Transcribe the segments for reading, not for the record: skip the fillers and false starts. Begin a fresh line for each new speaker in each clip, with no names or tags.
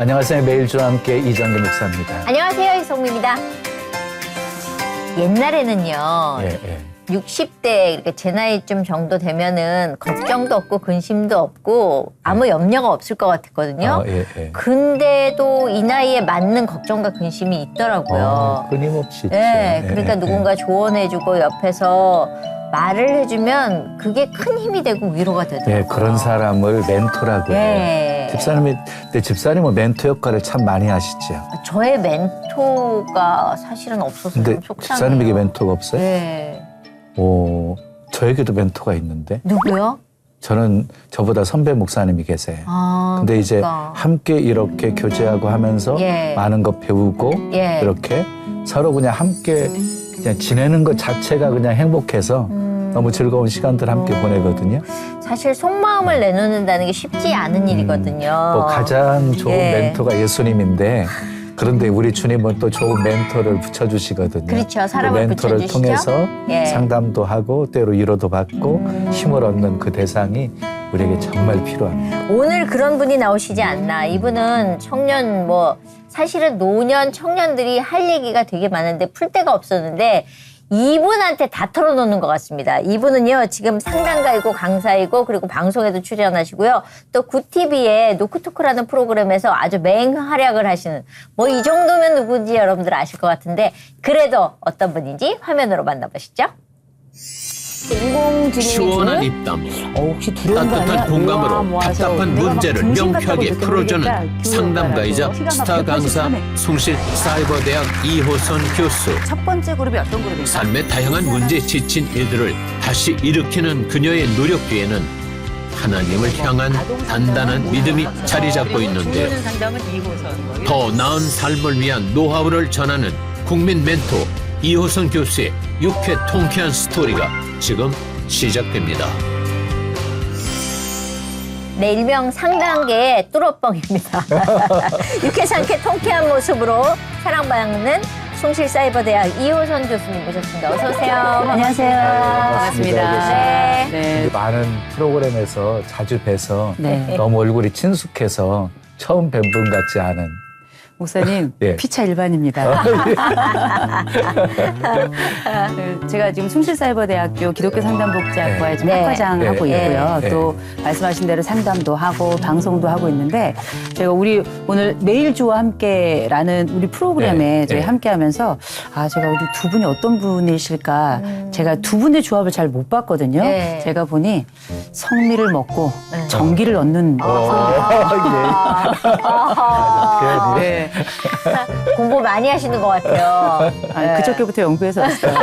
안녕하세요. 매일주와 함께 이정규 목사입니다.
안녕하세요. 이성미입니다. 옛날에는요. 60대 이렇게 제 나이쯤 정도 되면은 걱정도 없고 근심도 없고 아무 염려가 없을 것 같았거든요. 근데도 이 나이에 맞는 걱정과 근심이 있더라고요.
끊임없이 있죠.
네, 그러니까 누군가 조언해주고 옆에서 말을 해주면 그게 큰 힘이 되고 위로가 되더라고요.
네, 그런 사람을 멘토라고 해요. 집사님은 멘토 역할을 참 많이 하시죠.
저의 멘토가 사실은 없어서
근데
좀 속상해요.
집사님에게 멘토가 없어요?
네.
저에게도 멘토가 있는데.
누구요?
저는 저보다 선배 목사님이 계세요. 근데 이제 함께 이렇게 교제하고 하면서 많은 거 배우고 이렇게 서로 그냥 함께 그냥 지내는 것 자체가 그냥 행복해서 너무 즐거운 시간들 함께 보내거든요.
사실 속마음을 내놓는다는 게 쉽지 않은 일이거든요.
가장 좋은 멘토가 예수님인데 그런데 우리 주님은 또 좋은 멘토를 붙여주시거든요.
그렇죠. 사람을
멘토를
붙여주시죠.
통해서 상담도 하고 때로 위로도 받고 힘을 얻는 그 대상이 우리에게 정말 필요합니다.
오늘 그런 분이 나오시지 않나. 이분은 청년 사실은 노년 청년들이 할 얘기가 되게 많은데 풀 데가 없었는데 이분한테 다 털어놓는 것 같습니다. 이분은요, 지금 상담가이고 강사이고 그리고 방송에도 출연하시고요. 또 구티비의 노크토크라는 프로그램에서 아주 맹활약을 하시는 이 정도면 누군지 여러분들 아실 것 같은데 그래도 어떤 분인지 화면으로 만나보시죠.
시원한 입담,
혹시 두려운 거 아니야?
따뜻한 공감으로 답답한 문제를 명쾌하게 풀어주는 상담가이자 스타 강사 숭실 사이버대학 이호선 교수.
첫 번째 그룹이 어떤 그룹일까?
삶의 다양한 문제에 지친 이들을 다시 일으키는 그녀의 노력 뒤에는 하나님을 향한 단단한 믿음이 자리 잡고 있는데요. 더 나은 삶을 위한 노하우를 전하는 국민 멘토 이호선 교수의 유쾌 통쾌한 스토리가 지금 시작됩니다.
네, 일명 상당계의 뚜러뻥입니다. 유쾌상쾌 통쾌한 모습으로 사랑받는 숭실사이버대학 이호선 교수님 모셨습니다. 어서 오세요.
안녕하세요.
반갑습니다.
네.
많은 프로그램에서 자주 뵈서 너무 얼굴이 친숙해서 처음 뵌 분 같지 않은.
목사님, 피차 일반입니다. 제가 지금 숭실사이버대학교 기독교 상담복지학과에 지금 학과장 하고 있고요. 또 말씀하신 대로 상담도 하고 방송도 하고 있는데 제가 우리 오늘 매일주와 함께라는 우리 프로그램에 저희 함께하면서 제가 우리 두 분이 어떤 분이실까 제가 두 분의 조합을 잘 못 봤거든요. 제가 보니 성미를 먹고 정기를 얻는
네.
공부 많이 하시는 것 같아요.
그저께부터 연구해서 왔어요.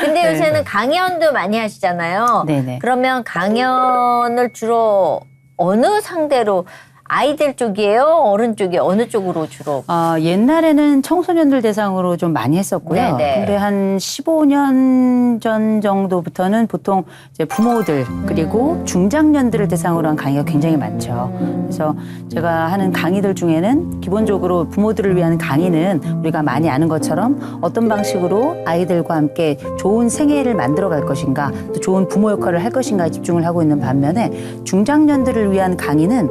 근데 요새는 강연도 많이 하시잖아요.
네네.
그러면 강연을 주로 어느 상대로 아이들 쪽이에요? 어른 쪽이에요? 어느 쪽으로 주로?
옛날에는 청소년들 대상으로 좀 많이 했었고요. 근데 한 15년 전 정도부터는 보통 이제 부모들 그리고 중장년들을 대상으로 한 강의가 굉장히 많죠. 그래서 제가 하는 강의들 중에는 기본적으로 부모들을 위한 강의는 우리가 많이 아는 것처럼 어떤 방식으로 아이들과 함께 좋은 생애를 만들어 갈 것인가 또 좋은 부모 역할을 할 것인가에 집중을 하고 있는 반면에 중장년들을 위한 강의는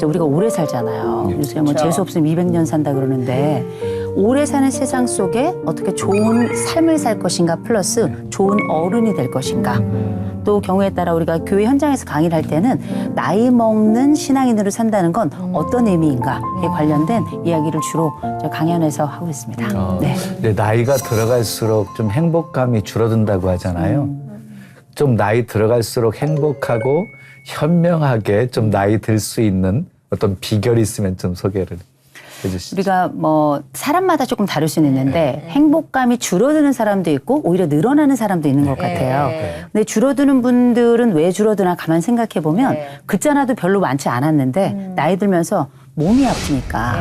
우리가 오래 살잖아요. 요새 재수 없으면 200년 산다 그러는데 오래 사는 세상 속에 어떻게 좋은 삶을 살 것인가 플러스 좋은 어른이 될 것인가. 또 경우에 따라 우리가 교회 현장에서 강의를 할 때는 나이 먹는 신앙인으로 산다는 건 어떤 의미인가에 관련된 이야기를 주로 강연에서 하고 있습니다.
근데 나이가 들어갈수록 좀 행복감이 줄어든다고 하잖아요. 좀 나이 들어갈수록 행복하고 현명하게 좀 나이 들 수 있는 어떤 비결이 있으면 좀 소개를 해주시죠.
우리가 사람마다 조금 다를 수는 있는데 행복감이 줄어드는 사람도 있고 오히려 늘어나는 사람도 있는 것 같아요. 근데 줄어드는 분들은 왜 줄어드나 가만 생각해 보면 긋잖아도 별로 많지 않았는데 나이 들면서 몸이 아프니까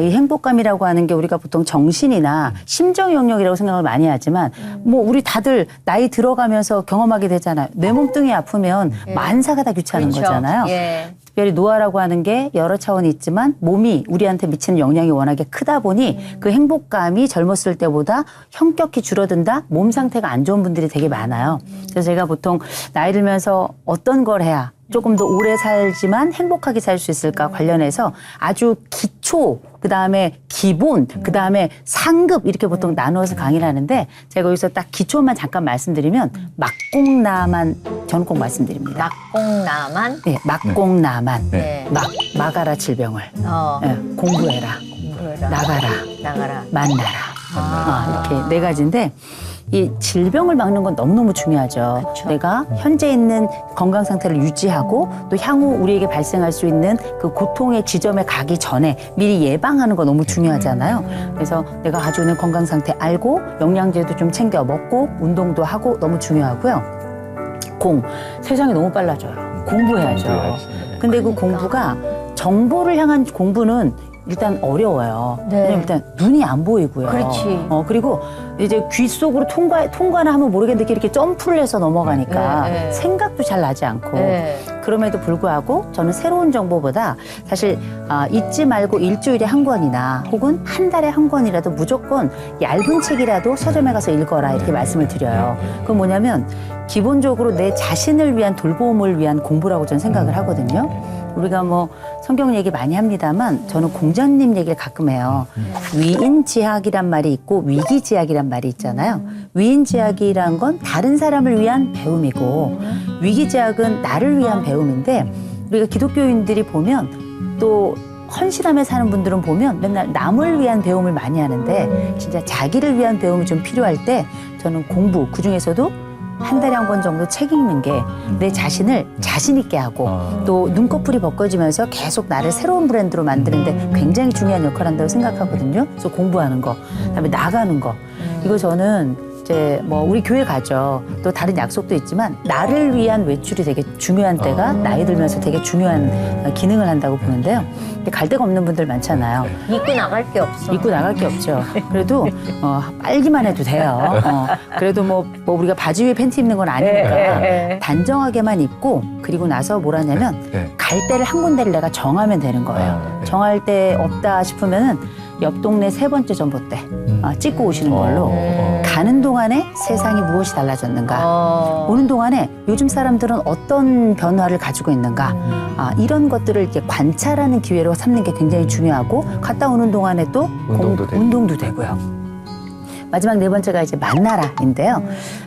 이 행복감이라고 하는 게 우리가 보통 정신이나 심정 영역이라고 생각을 많이 하지만 뭐 우리 다들 나이 들어가면서 경험하게 되잖아요. 뇌 몸뚱이 아프면 만사가 다 귀찮은
그렇죠.
거잖아요. 특별히 노화라고 하는 게 여러 차원이 있지만 몸이 우리한테 미치는 영향이 워낙에 크다 보니 그 행복감이 젊었을 때보다 현격히 줄어든다. 몸 상태가 안 좋은 분들이 되게 많아요. 그래서 제가 보통 나이 들면서 어떤 걸 해야 조금 더 오래 살지만 행복하게 살 수 있을까 관련해서 아주 기초, 그다음에 기본, 그다음에 상급 이렇게 보통 나누어서 강의를 하는데 제가 여기서 딱 기초만 잠깐 말씀드리면 막공나만 저는 꼭 말씀드립니다.
막공나만?
네, 막공나만.
네.
막아라 질병을. 네, 공부해라. 나가라. 만나라. 이렇게 네 가지인데 이 질병을 막는 건 너무너무 중요하죠.
그쵸.
내가 현재 있는 건강 상태를 유지하고 또 향후 우리에게 발생할 수 있는 그 고통의 지점에 가기 전에 미리 예방하는 거 너무 중요하잖아요. 그래서 내가 가지고 있는 건강 상태 알고 영양제도 좀 챙겨 먹고 운동도 하고 너무 중요하고요. 세상이 너무 빨라져요. 공부해야죠. 근데 그 공부가 정보를 향한 공부는 일단 어려워요. 왜냐면 일단 눈이 안 보이고요.
그렇지.
그리고 이제 귀 속으로 통과나 하면 모르겠는데 이렇게 점프를 해서 넘어가니까 생각도 잘 나지 않고 그럼에도 불구하고 저는 새로운 정보보다 사실 잊지 말고 일주일에 한 권이나 혹은 한 달에 한 권이라도 무조건 얇은 책이라도 서점에 가서 읽어라 이렇게 말씀을 드려요. 그건 뭐냐면 기본적으로 내 자신을 위한 돌봄을 위한 공부라고 저는 생각을 하거든요. 우리가 뭐 성경 얘기 많이 합니다만 저는 공자님 얘기를 가끔 해요. 위인지학이란 말이 있고 위기지학이란 말이 있잖아요. 위인지학이란 건 다른 사람을 위한 배움이고 위기지학은 나를 위한 배움인데 우리가 기독교인들이 보면 또 헌신하며 사는 분들은 보면 맨날 남을 위한 배움을 많이 하는데 진짜 자기를 위한 배움이 좀 필요할 때 저는 공부 그중에서도 한 달에 한 권 정도 책 읽는 게 내 자신을 자신 있게 하고 또 눈꺼풀이 벗겨지면서 계속 나를 새로운 브랜드로 만드는데 굉장히 중요한 역할을 한다고 생각하거든요. 그래서 공부하는 거, 그다음에 나가는 거. 이거 저는 이제 뭐 우리 교회 가죠. 또 다른 약속도 있지만 나를 위한 외출이 되게 중요한 때가 나이 들면서 되게 중요한 기능을 한다고 보는데요. 근데 갈 데가 없는 분들 많잖아요.
입고 나갈 게 없어.
입고 나갈 게 없죠. 그래도 빨기만 해도 돼요. 그래도 뭐 우리가 바지 위에 팬티 입는 건 아니니까 단정하게만 입고 그리고 나서 뭘 하냐면 갈 데를 한 군데를 내가 정하면 되는 거예요. 정할 데 없다 싶으면은 옆 동네 3번째 전봇대 찍고 오시는 걸로 가는 동안에 세상이 무엇이 달라졌는가 오는 동안에 요즘 사람들은 어떤 변화를 가지고 있는가 이런 것들을 이렇게 관찰하는 기회로 삼는 게 굉장히 중요하고 갔다 오는 동안에 또 운동도 되고요. 마지막 4번째가 이제 만나라인데요.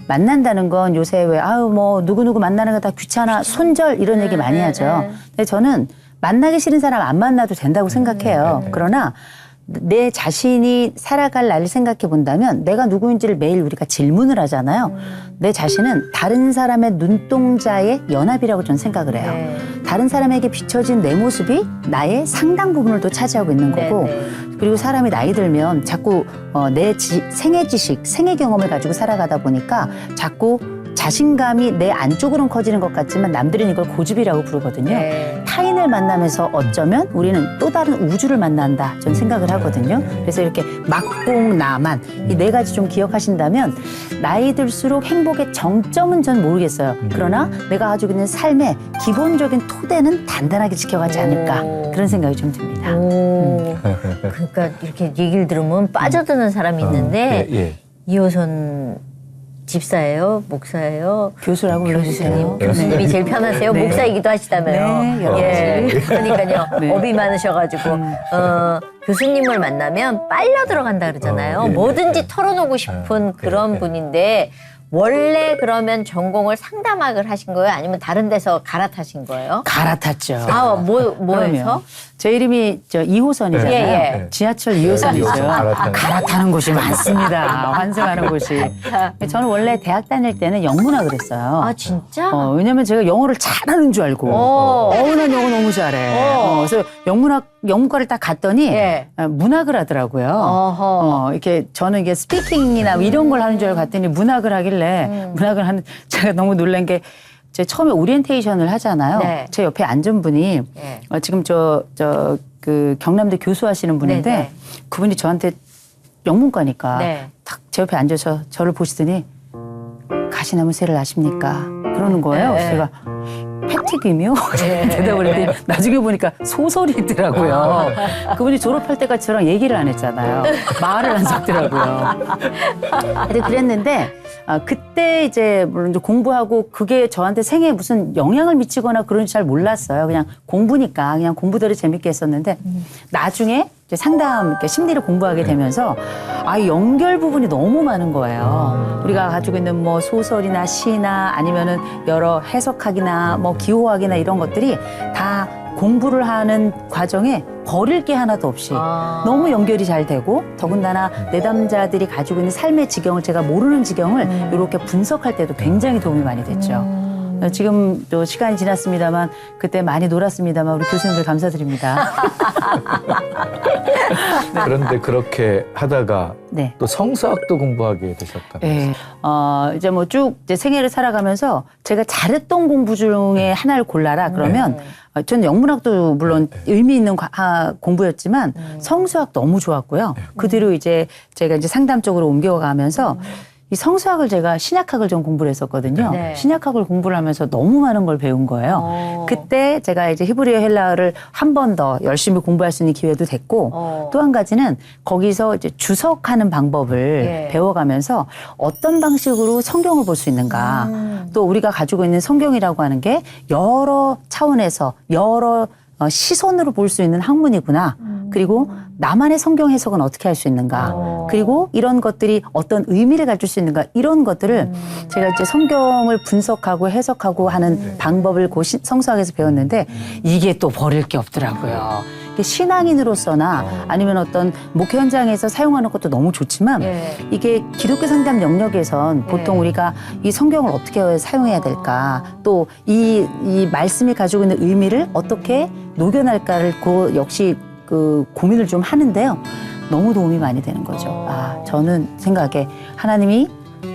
만난다는 건 요새 왜 뭐 누구누구 만나는 거 다 귀찮아 손절 이런 얘기 많이 하죠. 근데 저는 만나기 싫은 사람 안 만나도 된다고 생각해요. 그러나 내 자신이 살아갈 나를 생각해 본다면 내가 누구인지를 매일 우리가 질문을 하잖아요. 내 자신은 다른 사람의 눈동자의 연합이라고 저는 생각을 해요. 다른 사람에게 비춰진 내 모습이 나의 상당 부분을 또 차지하고 있는 거고 그리고 사람이 나이 들면 자꾸 내 생애 지식, 생애 경험을 가지고 살아가다 보니까 자꾸 자신감이 내 안쪽으로는 커지는 것 같지만 남들은 이걸 고집이라고 부르거든요. 타인을 만나면서 어쩌면 우리는 또 다른 우주를 만난다 저는 생각을 하거든요. 그래서 이렇게 막공나만 이 4가지 좀 기억하신다면 나이 들수록 행복의 정점은 전 모르겠어요. 그러나 내가 가지고 있는 삶의 기본적인 토대는 단단하게 지켜가지 않을까 그런 생각이 좀 듭니다.
그러니까 이렇게 얘기를 들으면 빠져드는 사람이 있는데 이호선 집사예요? 목사예요?
교수라고 불러주세요.
교수님이 제일 편하세요? 목사이기도 하시다며요. 그러니까요. 업이 많으셔가지고 교수님을 만나면 빨려 들어간다 그러잖아요. 뭐든지 털어놓고 싶은 그런 분인데 원래 그러면 전공을 상담학을 하신 거예요? 아니면 다른 데서 갈아타신 거예요?
갈아탔죠.
뭐에서?
제 이름이 2호선이잖아요. 지하철 2호선이죠. 갈아타는 곳이 많습니다. 환승하는 곳이. 저는 원래 대학 다닐 때는 영문학을 했어요.
아 진짜?
왜냐면 제가 영어를 잘하는 줄 알고. 난 영어 너무 잘해. 그래서 영문과를 딱 갔더니 문학을 하더라고요. 이렇게 저는 이게 스피킹이나 이런 걸 하는 줄 알고 갔더니 문학을 하길래 문학을 하는 제가 너무 놀란 게 제 처음에 오리엔테이션을 하잖아요.
네.
제 옆에 앉은 분이
네.
지금 그 경남대 교수하시는 분인데
네, 네.
그분이 저한테 영문과니까
네.
딱 제 옆에 앉아서 저를 보시더니 가시나무 새를 아십니까? 그러는 거예요.
네.
제가 패티김이요? 대답을 했더니 나중에 보니까 소설이 있더라고요. 그분이 졸업할 때까지 저랑 얘기를 안 했잖아요. 말을 안 섞더라고요. 근데 그랬는데 그때 이제 물론 이제 공부하고 그게 저한테 생애에 무슨 영향을 미치거나 그런지 잘 몰랐어요. 그냥 공부니까 그냥 공부대로 재밌게 했었는데 나중에 이제 상담 이렇게 심리를 공부하게 되면서 이 연결 부분이 너무 많은 거예요. 우리가 가지고 있는 뭐 소설이나 시나 아니면은 여러 해석학이나 뭐 기호학이나 이런 것들이 다 공부를 하는 과정에 버릴 게 하나도 없이 너무 연결이 잘 되고 더군다나 내담자들이 가지고 있는 삶의 지경을 제가 모르는 지경을 이렇게 분석할 때도 굉장히 도움이 많이 됐죠. 지금 또 시간이 지났습니다만 그때 많이 놀았습니다만 우리 교수님들 감사드립니다.
그런데 그렇게 하다가
네.
또 성서학도 공부하게 되셨다면서요?
네. 이제 뭐 쭉 이제 생애를 살아가면서 제가 잘했던 공부 중에 하나를 골라라 그러면 저는 영문학도 물론 의미 있는 공부였지만 성수학 너무 좋았고요. 그 뒤로 이제 제가 이제 상담 쪽으로 옮겨가면서 이 성수학을 제가 신약학을 좀 공부를 했었거든요.
네.
신약학을 공부를 하면서 너무 많은 걸 배운 거예요. 그때 제가 이제 히브리어 헬라어를 한 번 더 열심히 공부할 수 있는 기회도 됐고 또 한 가지는 거기서 이제 주석하는 방법을 배워가면서 어떤 방식으로 성경을 볼 수 있는가 또 우리가 가지고 있는 성경이라고 하는 게 여러 차원에서 여러 시선으로 볼 수 있는 학문이구나. 그리고 나만의 성경 해석은 어떻게 할 수 있는가. 그리고 이런 것들이 어떤 의미를 가질 수 있는가. 이런 것들을 제가 이제 성경을 분석하고 해석하고 하는 방법을 성수학에서 배웠는데 이게 또 버릴 게 없더라고요. 이게 신앙인으로서나 아니면 어떤 목회 현장에서 사용하는 것도 너무 좋지만 이게 기독교 상담 영역에선 보통 우리가 이 성경을 어떻게 사용해야 될까 또 이 말씀이 가지고 있는 의미를 어떻게 녹여낼까를 역시 그 고민을 좀 하는데요. 너무 도움이 많이 되는 거죠. 저는 생각에 하나님이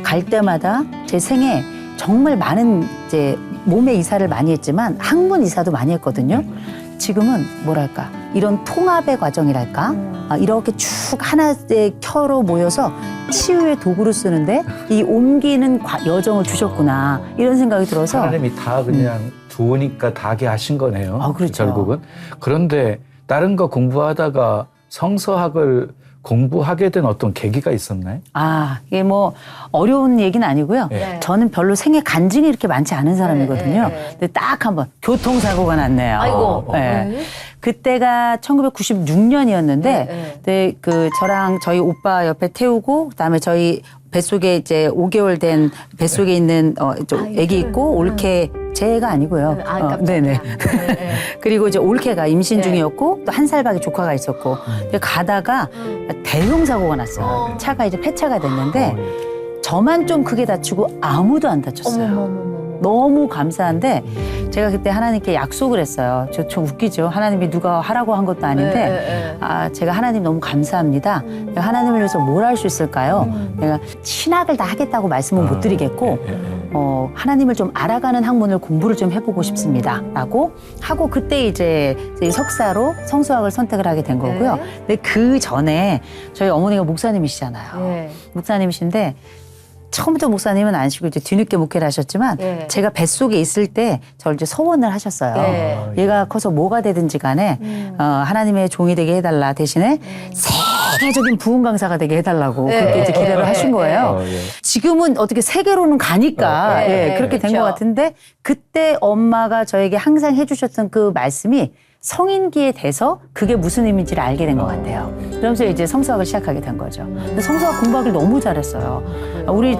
갈 때마다 제 생에 정말 많은 이제 몸의 이사를 많이 했지만 학문 이사도 많이 했거든요. 지금은 뭐랄까 이런 통합의 과정이랄까 이렇게 쭉 하나의 켜로 모여서 치유의 도구로 쓰는데 이 옮기는 여정을 주셨구나 이런 생각이 들어서
하나님이 다 그냥 좋으니까 다 하게 하신 거네요.
그렇죠.
결국은. 그런데 다른 거 공부하다가 성서학을 공부하게 된 어떤 계기가 있었나요?
이게 뭐 어려운 얘기는 아니고요.
네.
저는 별로 생애 간증이 이렇게 많지 않은 사람이거든요. 근데 딱 한 번 교통사고가 났네요.
아이고.
네. 그때가 1996년이었는데 저랑 저희 오빠 옆에 태우고 그다음에 저희 뱃속에 이제 5개월 된 뱃속에 있는 애기 있고 올케 제가 아니고요. 네네. 그리고 이제 올케가 임신 중이었고 또 한 살밖에 조카가 있었고 가다가 대형 사고가 났어요. 차가 이제 폐차가 됐는데 저만 좀 크게 다치고 아무도 안 다쳤어요. 너무 감사한데 제가 그때 하나님께 약속을 했어요. 좀 웃기죠. 하나님이 누가 하라고 한 것도 아닌데 제가 하나님 너무 감사합니다. 내가 하나님을 위해서 뭘 할 수 있을까요? 내가 신학을 다 하겠다고 말씀은 못 드리겠고 하나님을 좀 알아가는 학문을 공부를 좀 해보고 싶습니다. 라고 하고 그때 이제 석사로 성수학을 선택을 하게 된 거고요. 근데 그 전에 저희 어머니가 목사님이시잖아요. 목사님이신데 처음부터 목사님은 아니시고 이제 뒤늦게 목회를 하셨지만 제가 뱃속에 있을 때 저를 이제 서원을 하셨어요. 얘가 커서 뭐가 되든지 간에 하나님의 종이 되게 해달라 대신에 세계적인 부흥 강사가 되게 해달라고 그렇게 이제 기대를 하신 거예요. 지금은 어떻게 세계로는 가니까 그렇게 된 것 같은데 그때 엄마가 저에게 항상 해주셨던 그 말씀이 성인기에 돼서 그게 무슨 의미인지를 알게 된 것 같아요. 그러면서 이제 성수학을 시작하게 된 거죠. 근데 성수학 공부하기를 너무 잘했어요. 우리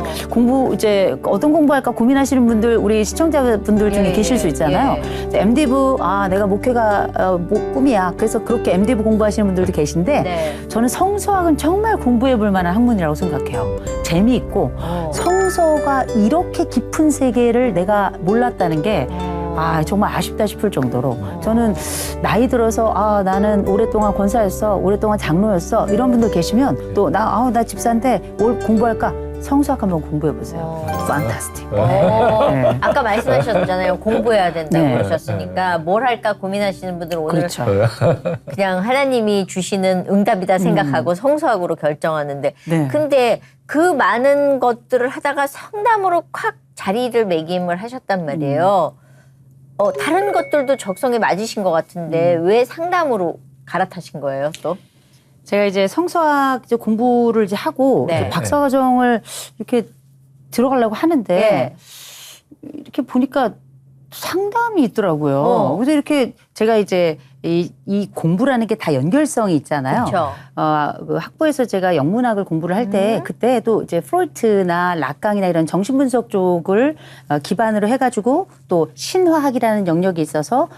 이제 어떤 공부할까 고민하시는 분들, 우리 시청자분들 중에 계실 수 있잖아요. MDiv, 내가 목회가 꿈이야. 그래서 그렇게 MDiv 공부하시는 분들도 계신데 저는 성수학은 정말 공부해 볼 만한 학문이라고 생각해요. 재미있고 성서가 이렇게 깊은 세계를 내가 몰랐다는 게 정말 아쉽다 싶을 정도로 저는 나이 들어서 나는 오랫동안 권사였어 오랫동안 장로였어 이런 분들 계시면 또 나 집사인데 뭘 공부할까 성수학 한번 공부해보세요. 판타스틱.
네. 아까 말씀하셨잖아요. 공부해야 된다고
네.
그러셨으니까 뭘 할까 고민하시는 분들 오늘
그렇죠.
그냥 하나님이 주시는 응답이다 생각하고 성수학으로 결정하는데
네.
근데 그 많은 것들을 하다가 성담으로 콱 자리를 매김을 하셨단 말이에요. 다른 것들도 적성에 맞으신 것 같은데 왜 상담으로 갈아타신 거예요 또?
제가 이제 성수학 이제 공부를 이제 하고
네.
이제 박사과정을 이렇게 들어가려고 하는데
네.
이렇게 보니까 상담이 있더라고요. 그래서 이렇게 제가 이제 이 공부라는 게 다 연결성이 있잖아요.
그렇죠.
그 학부에서 제가 영문학을 공부를 할 때 그때도 이제 프로이트나 락강이나 이런 정신분석 쪽을 기반으로 해가지고 또 신화학이라는 영역이 있어서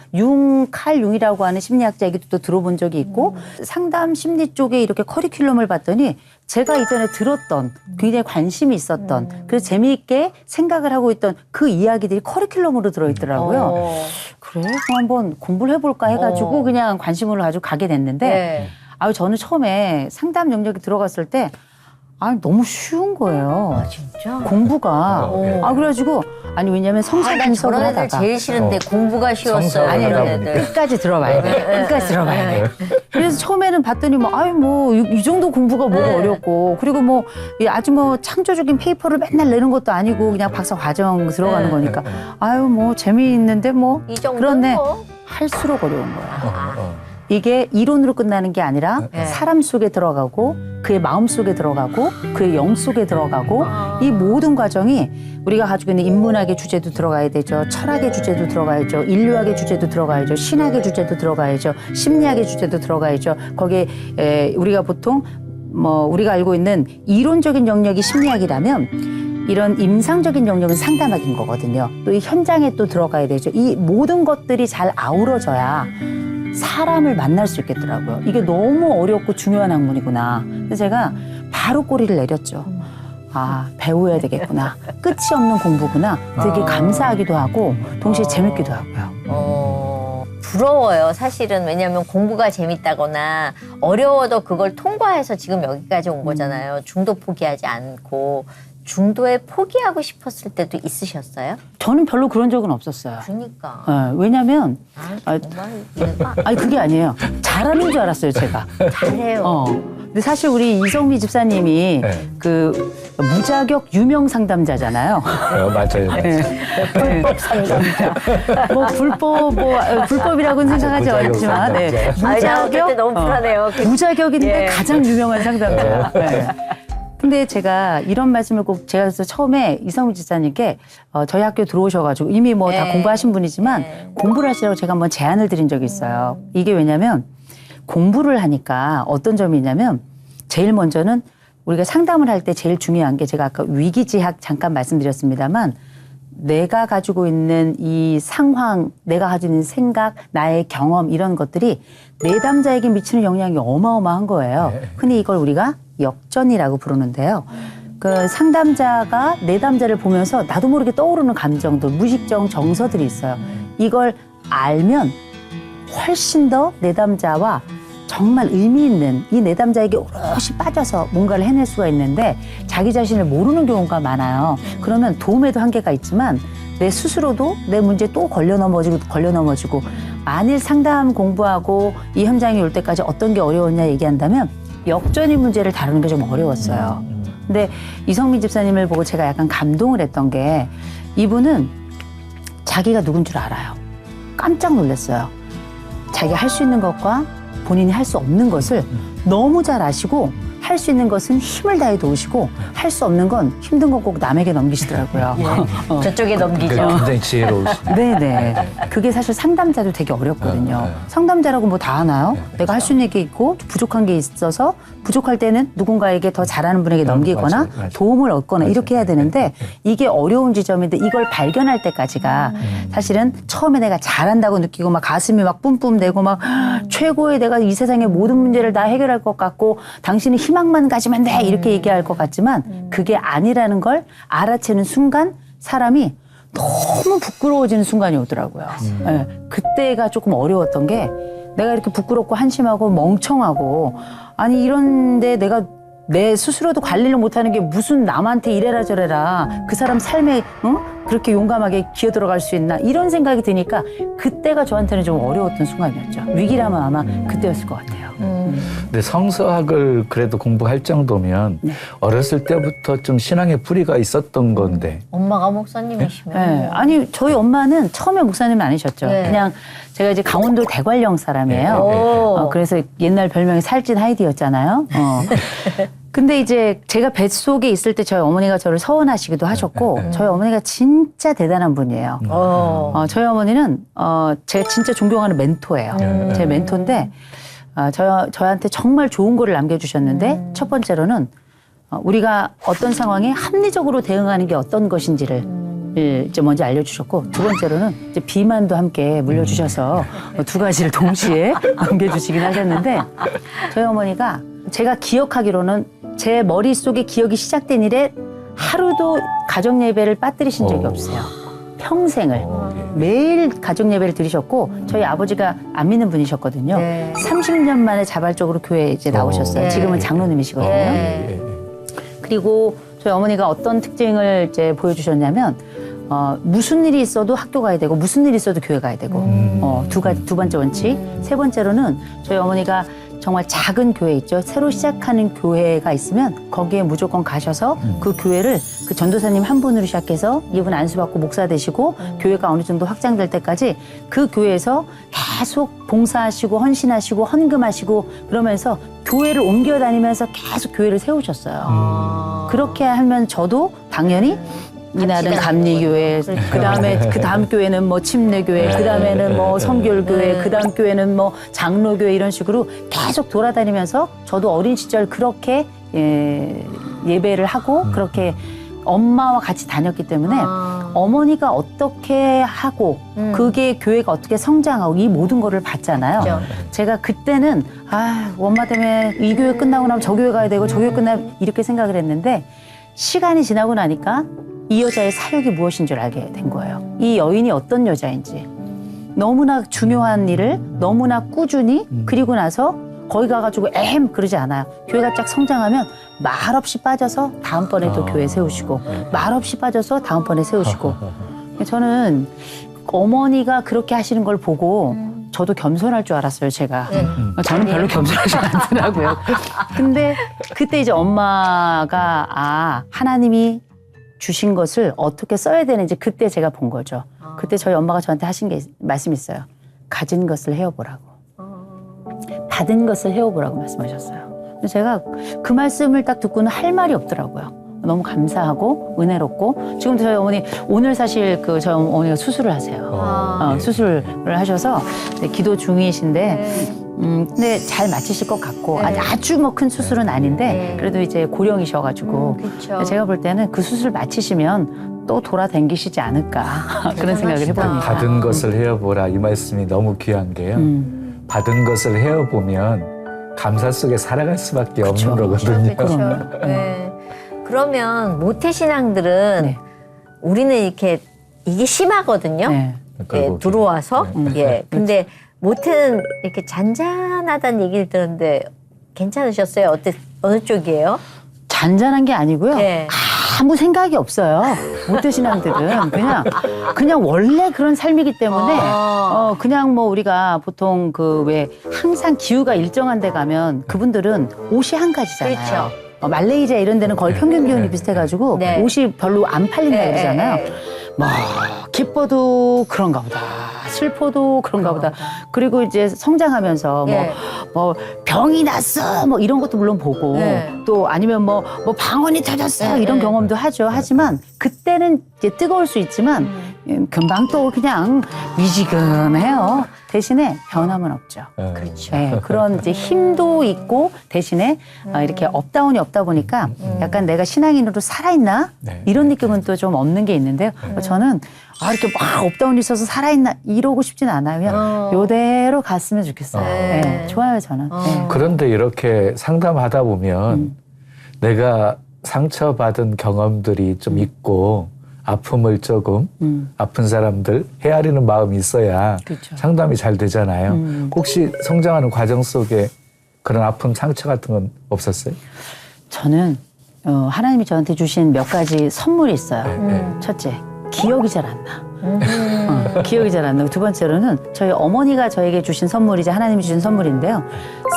칼 융이라고 하는 심리학자 얘기도 또 들어본 적이 있고 상담 심리 쪽에 이렇게 커리큘럼을 봤더니 제가 이전에 들었던 굉장히 관심이 있었던 그래서 재미있게 생각을 하고 있던 그 이야기들이 커리큘럼으로 들어있더라고요. 그래? 그럼 한번 공부를 해볼까 해가지고 그냥 관심을 가지고 가게 됐는데
네.
저는 처음에 상담 영역에 들어갔을 때 너무 쉬운 거예요.
진짜?
공부가. 그래가지고 왜냐면 성사
난
분석을
저런 애들
하다가
제일 싫은데 공부가 쉬웠어요.
성사를
이런
하다
애들.
끝까지 들어봐야 돼. 끝까지 들어봐야 돼. 그래서 처음에는 봤더니 이 정도 공부가 뭐가 어렵고 그리고 아주 창조적인 페이퍼를 맨날 내는 것도 아니고 그냥 박사 과정 들어가는 거니까 재미있는데
이 정도는
그런데
뭐.
할수록 어려운 거야. 이게 이론으로 끝나는 게 아니라 사람 속에 들어가고 그의 마음 속에 들어가고 그의 영 속에 들어가고 이 모든 과정이 우리가 가지고 있는 인문학의 주제도 들어가야 되죠. 철학의 주제도 들어가야죠. 인류학의 주제도 들어가야죠. 신학의 주제도 들어가야죠. 심리학의 주제도 들어가야죠. 거기에 우리가 보통 우리가 알고 있는 이론적인 영역이 심리학이라면 이런 임상적인 영역은 상담학인 거거든요. 또 이 현장에 또 들어가야 되죠. 이 모든 것들이 잘 아우러져야 사람을 만날 수 있겠더라고요. 이게 너무 어렵고 중요한 학문이구나. 그래서 제가 바로 꼬리를 내렸죠. 배워야 되겠구나. 끝이 없는 공부구나. 되게 감사하기도 하고 동시에 재밌기도 하고요.
부러워요. 사실은 왜냐하면 공부가 재밌다거나 어려워도 그걸 통과해서 지금 여기까지 온 거잖아요. 중도 포기하지 않고. 중도에 포기하고 싶었을 때도 있으셨어요?
저는 별로 그런 적은 없었어요.
그러니까.
왜냐면
정말
그게 아니에요. 잘하는 줄 알았어요, 제가.
잘해요.
근데 사실 우리 이성미 집사님이 그 무자격 유명 상담자잖아요.
맞아요.
불법 상담자.
불법이라고는 생각하지 않지만
무자격 너무 불안해요.
무자격인데 가장 유명한 상담자. 근데 제가 이런 말씀을 꼭 제가 그래서 처음에 이성미 집사님께 저희 학교 들어오셔가지고 이미 다 공부하신 분이지만 공부를 하시라고 제가 한번 제안을 드린 적이 있어요. 이게 왜냐면 공부를 하니까 어떤 점이 있냐면 제일 먼저는 우리가 상담을 할 때 제일 중요한 게 제가 아까 위기지학 잠깐 말씀드렸습니다만 내가 가지고 있는 이 상황, 내가 가지고 있는 생각, 나의 경험 이런 것들이 내담자에게 미치는 영향이 어마어마한 거예요. 흔히 이걸 우리가 역전이라고 부르는데요. 그 상담자가 내담자를 보면서 나도 모르게 떠오르는 감정들, 무의식적 정서들이 있어요. 이걸 알면 훨씬 더 내담자와 정말 의미 있는 이 내담자에게 오롯이 빠져서 뭔가를 해낼 수가 있는데 자기 자신을 모르는 경우가 많아요. 그러면 도움에도 한계가 있지만 내 스스로도 내 문제에 또 걸려 넘어지고 만일 상담 공부하고 이 현장에 올 때까지 어떤 게 어려웠냐 얘기한다면 역전의 문제를 다루는 게 좀 어려웠어요. 근데 이성민 집사님을 보고 제가 약간 감동을 했던 게 이분은 자기가 누군 줄 알아요. 깜짝 놀랐어요. 자기가 할 수 있는 것과 본인이 할 수 없는 것을 너무 잘 아시고 할 수 있는 것은 힘을 다해 도우시고 할 수 없는 건 힘든 건 꼭 남에게 넘기시더라고요.
저쪽에 넘기죠.
굉장히 지혜로우시네.
네네. 그게 사실 상담자도 되게 어렵거든요. 상담자라고 뭐 다 하나요? 내가 할 수 있는 게 있고 부족한 게 있어서 부족할 때는 누군가에게 더 잘하는 분에게 넘기거나
맞아요.
도움을 얻거나 이렇게 해야 되는데 이게 어려운 지점인데 이걸 발견할 때까지가 사실은 처음에 내가 잘한다고 느끼고 막 가슴이 막 뿜뿜대고 막 최고의 내가 이 세상의 모든 문제를 다 해결할 것 같고 당신은 희망만 가지면 돼 이렇게 얘기할 것 같지만 그게 아니라는 걸 알아채는 순간 사람이 너무 부끄러워지는 순간이 오더라고요. 네, 그때가 조금 어려웠던 게 내가 이렇게 부끄럽고 한심하고 멍청하고 아니 이런데 내가 내 스스로도 관리를 못하는 게 무슨 남한테 이래라 저래라 그 사람 삶에 그렇게 용감하게 기어 들어갈 수 있나 이런 생각이 드니까 그때가 저한테는 좀 어려웠던 순간이었죠. 위기라면 아마 그때였을 것 같아요.
근데 성서학을 그래도 공부할 정도면
네.
어렸을 때부터 좀 신앙의 뿌리가 있었던 건데.
엄마가 목사님이시면.
네. 아니 저희 엄마는 처음에 목사님은 아니셨죠.
네.
그냥 제가 이제 강원도 대관령 사람이에요. 그래서 옛날 별명이 살찐 하이디였잖아요. 근데 이제 제가 뱃속에 있을 때 저희 어머니가 저를 서원하시기도 하셨고 저희 어머니가 진짜 대단한 분이에요. 저희 어머니는 제가 진짜 존경하는 멘토예요. 제 멘토인데 저한테 정말 좋은 거를 남겨주셨는데 첫 번째로는 우리가 어떤 상황에 합리적으로 대응하는 게 어떤 것인지를 이제 먼저 알려주셨고 두 번째로는 이제 비만도 함께 물려주셔서 두 가지를 동시에 남겨주시긴 하셨는데 저희 어머니가 제가 기억하기로는 제 머릿속에 기억이 시작된 이래 하루도 가정 예배를 빠뜨리신 적이 없어요. 평생을 매일 가정 예배를 드리셨고 저희 아버지가 안 믿는 분이셨거든요. 30년 만에 자발적으로 교회에 이제 나오셨어요. 지금은 장로님이시거든요. 그리고 저희 어머니가 어떤 특징을 이제 보여주셨냐면 무슨 일이 있어도 학교 가야 되고 무슨 일이 있어도 교회 가야 되고 두 번째 원칙. 세 번째로는 저희 어머니가 정말 작은 교회 있죠. 새로 시작하는 교회가 있으면 거기에 무조건 가셔서 그 교회를 그 전도사님 한 분으로 시작해서 이분 안수받고 목사 되시고 교회가 어느 정도 확장될 때까지 그 교회에서 계속 봉사하시고 헌신하시고 헌금하시고 그러면서 교회를 옮겨 다니면서 계속 교회를 세우셨어요. 그렇게 하면 저도 당연히 이날은 감리교회, 그다음에 그 다음 교회는 뭐 침례교회, 그다음에는 뭐 성결교회, 그다음 교회는 뭐 장로교회 이런 식으로 계속 돌아다니면서 저도 어린 시절 그렇게 예배를 하고 그렇게 엄마와 같이 다녔기 때문에 어머니가 어떻게 하고 그게 교회가 어떻게 성장하고 이 모든 거를 봤잖아요.
그렇죠.
제가 그때는 엄마 때문에 이 교회 끝나고 나면 저 교회 가야 되고 저 교회 끝나면 이렇게 생각을 했는데 시간이 지나고 나니까 이 여자의 사역이 무엇인 줄 알게 된 거예요. 이 여인이 어떤 여자인지. 너무나 중요한 일을 너무나 꾸준히 그리고 나서 거기 가가지고 그러지 않아요. 교회가 쫙 성장하면 말없이 빠져서 다음번에 또 교회 세우시고 말없이 빠져서 다음번에 세우시고 저는 어머니가 그렇게 하시는 걸 보고 저도 겸손할 줄 알았어요, 제가. 저는 별로 겸손하지 않더라고요. 근데 그때 이제 엄마가 하나님이 주신 것을 어떻게 써야 되는지 그때 제가 본 거죠. 그때 저희 엄마가 저한테 하신 게 말씀이 있어요. 가진 것을 헤어보라고. 받은 것을 헤어보라고 말씀하셨어요. 제가 그 말씀을 딱 듣고는 할 말이 없더라고요. 너무 감사하고 은혜롭고 지금도 저희 어머니 오늘 사실 저희 어머니가 수술을 하세요. 수술을 하셔서 기도 중이신데 근데 잘 마치실 것 같고 아주 뭐 큰 수술은 아닌데 그래도 이제 고령이셔가지고 제가 볼 때는 그 수술 마치시면 또 돌아다니시지 않을까 그런 생각을 해봅니다.
받은 것을 헤어보라 이 말씀이 너무 귀한 게요. 받은 것을 헤어보면 감사 속에 살아갈 수밖에 없는 거거든요.
그러면 모태신앙들은 우리는 이렇게 이게 심하거든요. 들어와서. 근데 모태는 이렇게 잔잔하다는 얘기를 들었는데 괜찮으셨어요? 어느 쪽이에요?
잔잔한 게 아니고요. 아무 생각이 없어요. 모태신앙들은 그냥 원래 그런 삶이기 때문에 그냥 뭐 우리가 보통 왜 항상 기후가 일정한 데 가면 그분들은 옷이 한 가지잖아요.
그렇죠.
말레이시아 이런 데는 거의 평균 기온이 비슷해가지고 옷이 별로 안 팔린다 그러잖아요. 뭐 기뻐도 그런가 보다. 슬퍼도 그런가 보다. 그리고 이제 성장하면서 뭐 병이 났어 뭐 이런 것도 물론 보고 또 아니면 뭐 방언이 터졌어 이런 경험도 하죠. 하지만 그때는 이제 뜨거울 수 있지만 금방 또 그냥 미지근해요. 대신에 변함은 없죠.
그렇죠.
그런 이제 힘도 있고 대신에 이렇게 업다운이 없다 보니까 약간 내가 신앙인으로 살아있나 이런 느낌은 또 좀 없는 게 있는데요. 저는 이렇게 막 업다운이 있어서 살아있나 이러고 싶진 않아요. 그냥 요대로 갔으면 좋겠어요. 좋아요 저는.
그런데 이렇게 상담하다 보면 내가 상처받은 경험들이 좀 있고 아픔을 조금 아픈 사람들 헤아리는 마음이 있어야
그렇죠.
상담이 잘 되잖아요. 혹시 성장하는 과정 속에 그런 아픔 상처 같은 건 없었어요?
저는 하나님이 저한테 주신 몇 가지 선물이 있어요. 첫째, 기억이 잘 안 나. 기억이 잘 안 나고 두 번째로는 저희 어머니가 저에게 주신 선물이자 하나님이 주신 선물인데요.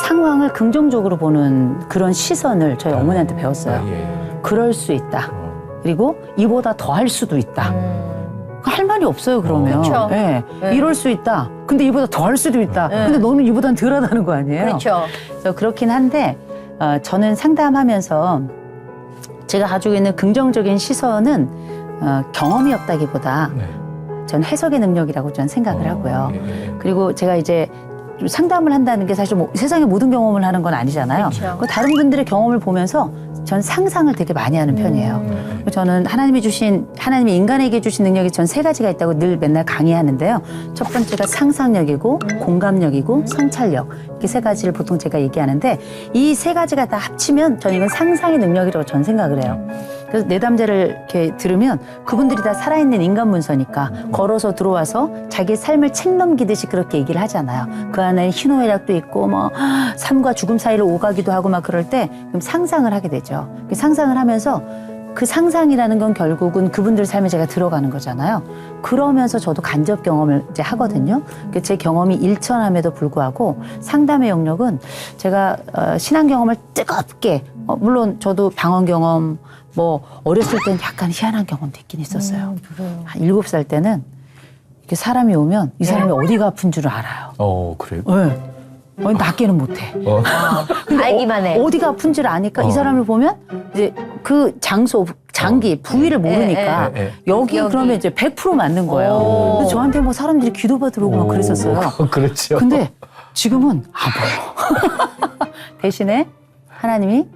상황을 긍정적으로 보는 그런 시선을 저희 어머니한테 배웠어요. 그럴 수 있다. 그리고 이보다 더 할 수도 있다. 할 말이 없어요, 그러면.
그렇죠.
네. 이럴 수 있다. 근데 이보다 더 할 수도 있다. 근데 너는 이보다는 덜 하다는 거 아니에요?
그렇죠.
그래서 그렇긴 한데 저는 상담하면서 제가 가지고 있는 긍정적인 시선은 경험이 없다기보다 전 해석의 능력이라고 저는 생각을 하고요. 그리고 제가 이제 상담을 한다는 게 사실 뭐 세상의 모든 경험을 하는 건 아니잖아요.
그렇죠.
그 다른 분들의 경험을 보면서 전 상상을 되게 많이 하는 편이에요. 저는 하나님이 인간에게 주신 능력이 전 세 가지가 있다고 늘 맨날 강의하는데요. 첫 번째가 상상력이고 공감력이고 성찰력. 이렇게 세 가지를 보통 제가 얘기하는데 이 세 가지가 다 합치면 저는 이건 상상의 능력이라고 전 생각을 해요. 그래서 내담자를 이렇게 들으면 그분들이 다 살아있는 인간 문서니까 걸어서 들어와서 자기 삶을 책 넘기듯이 그렇게 얘기를 하잖아요. 그 안에 희노애락도 있고 뭐 삶과 죽음 사이를 오가기도 하고 막 그럴 때 그럼 상상을 하게 되죠. 상상을 하면서 그 상상이라는 건 결국은 그분들 삶에 제가 들어가는 거잖아요. 그러면서 저도 간접 경험을 이제 하거든요. 제 경험이 일천함에도 불구하고 상담의 영역은 제가 신앙 경험을 뜨겁게 물론 저도 방언 경험 뭐 어렸을 때는 약간 희한한 경험도 있긴 있었어요. 한 7살 때는 이렇게 사람이 오면 이 사람이 어디가 아픈 줄 알아요.
그래요?
네. 낫게는 못해. 근데
알기만 해.
어디가 아픈지를 아니까 이 사람을 보면 이제 그 장소, 장기, 부위를 모르니까 여기 그러면 이제 100% 맞는 거예요. 그래서 저한테 뭐 사람들이 기도 받으러 오고 막 그랬었어요.
그렇죠.
근데 지금은 안 보여. 대신에 하나님이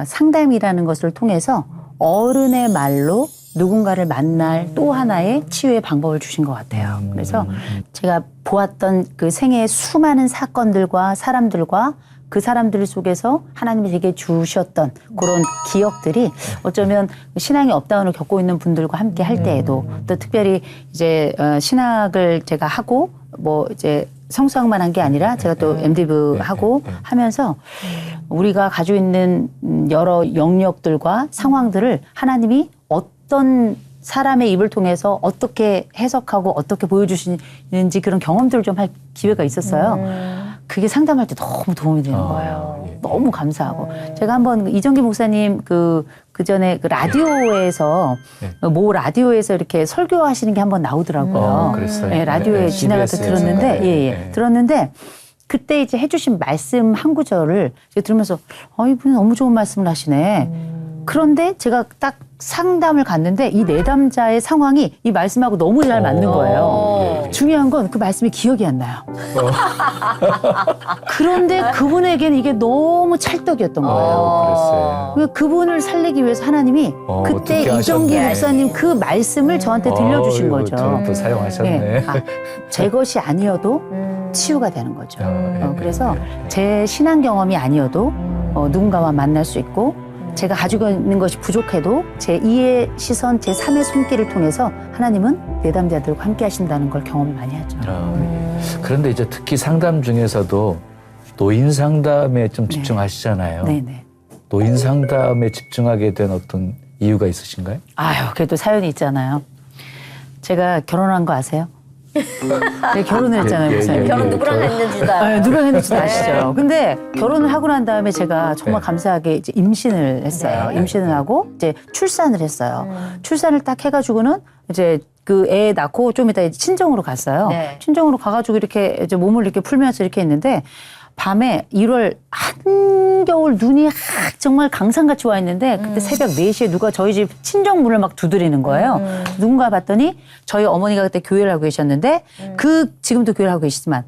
상담이라는 것을 통해서 어른의 말로 누군가를 만날 또 하나의 치유의 방법을 주신 것 같아요. 그래서 제가 보았던 그 생애의 수많은 사건들과 사람들과 그 사람들 속에서 하나님이 제게 주셨던 그런 기억들이 어쩌면 신앙이 업다운을 겪고 있는 분들과 함께 할 때에도 또 특별히 이제 신학을 제가 하고 뭐 이제 성수학만 한 게 아니라 제가 또 MDiv 하고 하면서 우리가 가지고 있는 여러 영역들과 상황들을 하나님이 어떤 사람의 입을 통해서 어떻게 해석하고 어떻게 보여주시는지 그런 경험들을 좀 할 기회가 있었어요. 그게 상담할 때 너무 도움이 되는 거예요. 너무 감사하고. 제가 한번 이정기 목사님 그 전에 그 라디오에서 모 라디오에서 이렇게 설교하시는 게 한번 나오더라고요.
그랬어요.
네, 라디오에 지나가서 들었는데, 들었는데 그때 이제 해주신 말씀 한 구절을 제가 들으면서 이분이 너무 좋은 말씀을 하시네. 그런데 제가 딱 상담을 갔는데 이 내담자의 상황이 이 말씀하고 너무 잘 맞는 거예요. 중요한 건 그 말씀이 기억이 안 나요. 그런데 그분에게는 이게 너무 찰떡이었던 거예요.
그랬어요.
그분을 살리기 위해서 하나님이 그때 이정기 목사님 그 말씀을 저한테 들려주신 거죠.
또 사용하셨네.
제 것이 아니어도 치유가 되는 거죠. 그래서 제 신앙 경험이 아니어도 누군가와 만날 수 있고 제가 가지고 있는 것이 부족해도 제 2의 시선, 제 3의 손길을 통해서 하나님은 내담자들과 함께 하신다는 걸 경험을 많이 하죠.
그런데 이제 특히 상담 중에서도 노인 상담에 좀 집중하시잖아요.
네네.
노인 상담에 집중하게 된 어떤 이유가 있으신가요?
그래도 사연이 있잖아요. 제가 결혼한 거 아세요? 네, 결혼을 했잖아요, 목사님.
결혼 누구랑 했는지도 알아요.
누구랑 했는지도 아시죠. 근데 결혼을 하고 난 다음에 제가 정말 감사하게 이제 임신을 했어요. 임신을 하고 이제 출산을 했어요. 출산을 딱 해가지고는 이제 그 애 낳고 좀 이따 이제 친정으로 갔어요. 친정으로 가가지고 이렇게 이제 몸을 이렇게 풀면서 이렇게 했는데 밤에 1월 한겨울 눈이 정말 강산같이 와 있는데 그때 새벽 4시에 누가 저희 집 친정 문을 막 두드리는 거예요. 누군가 봤더니 저희 어머니가 그때 교회를 하고 계셨는데 지금도 교회를 하고 계시지만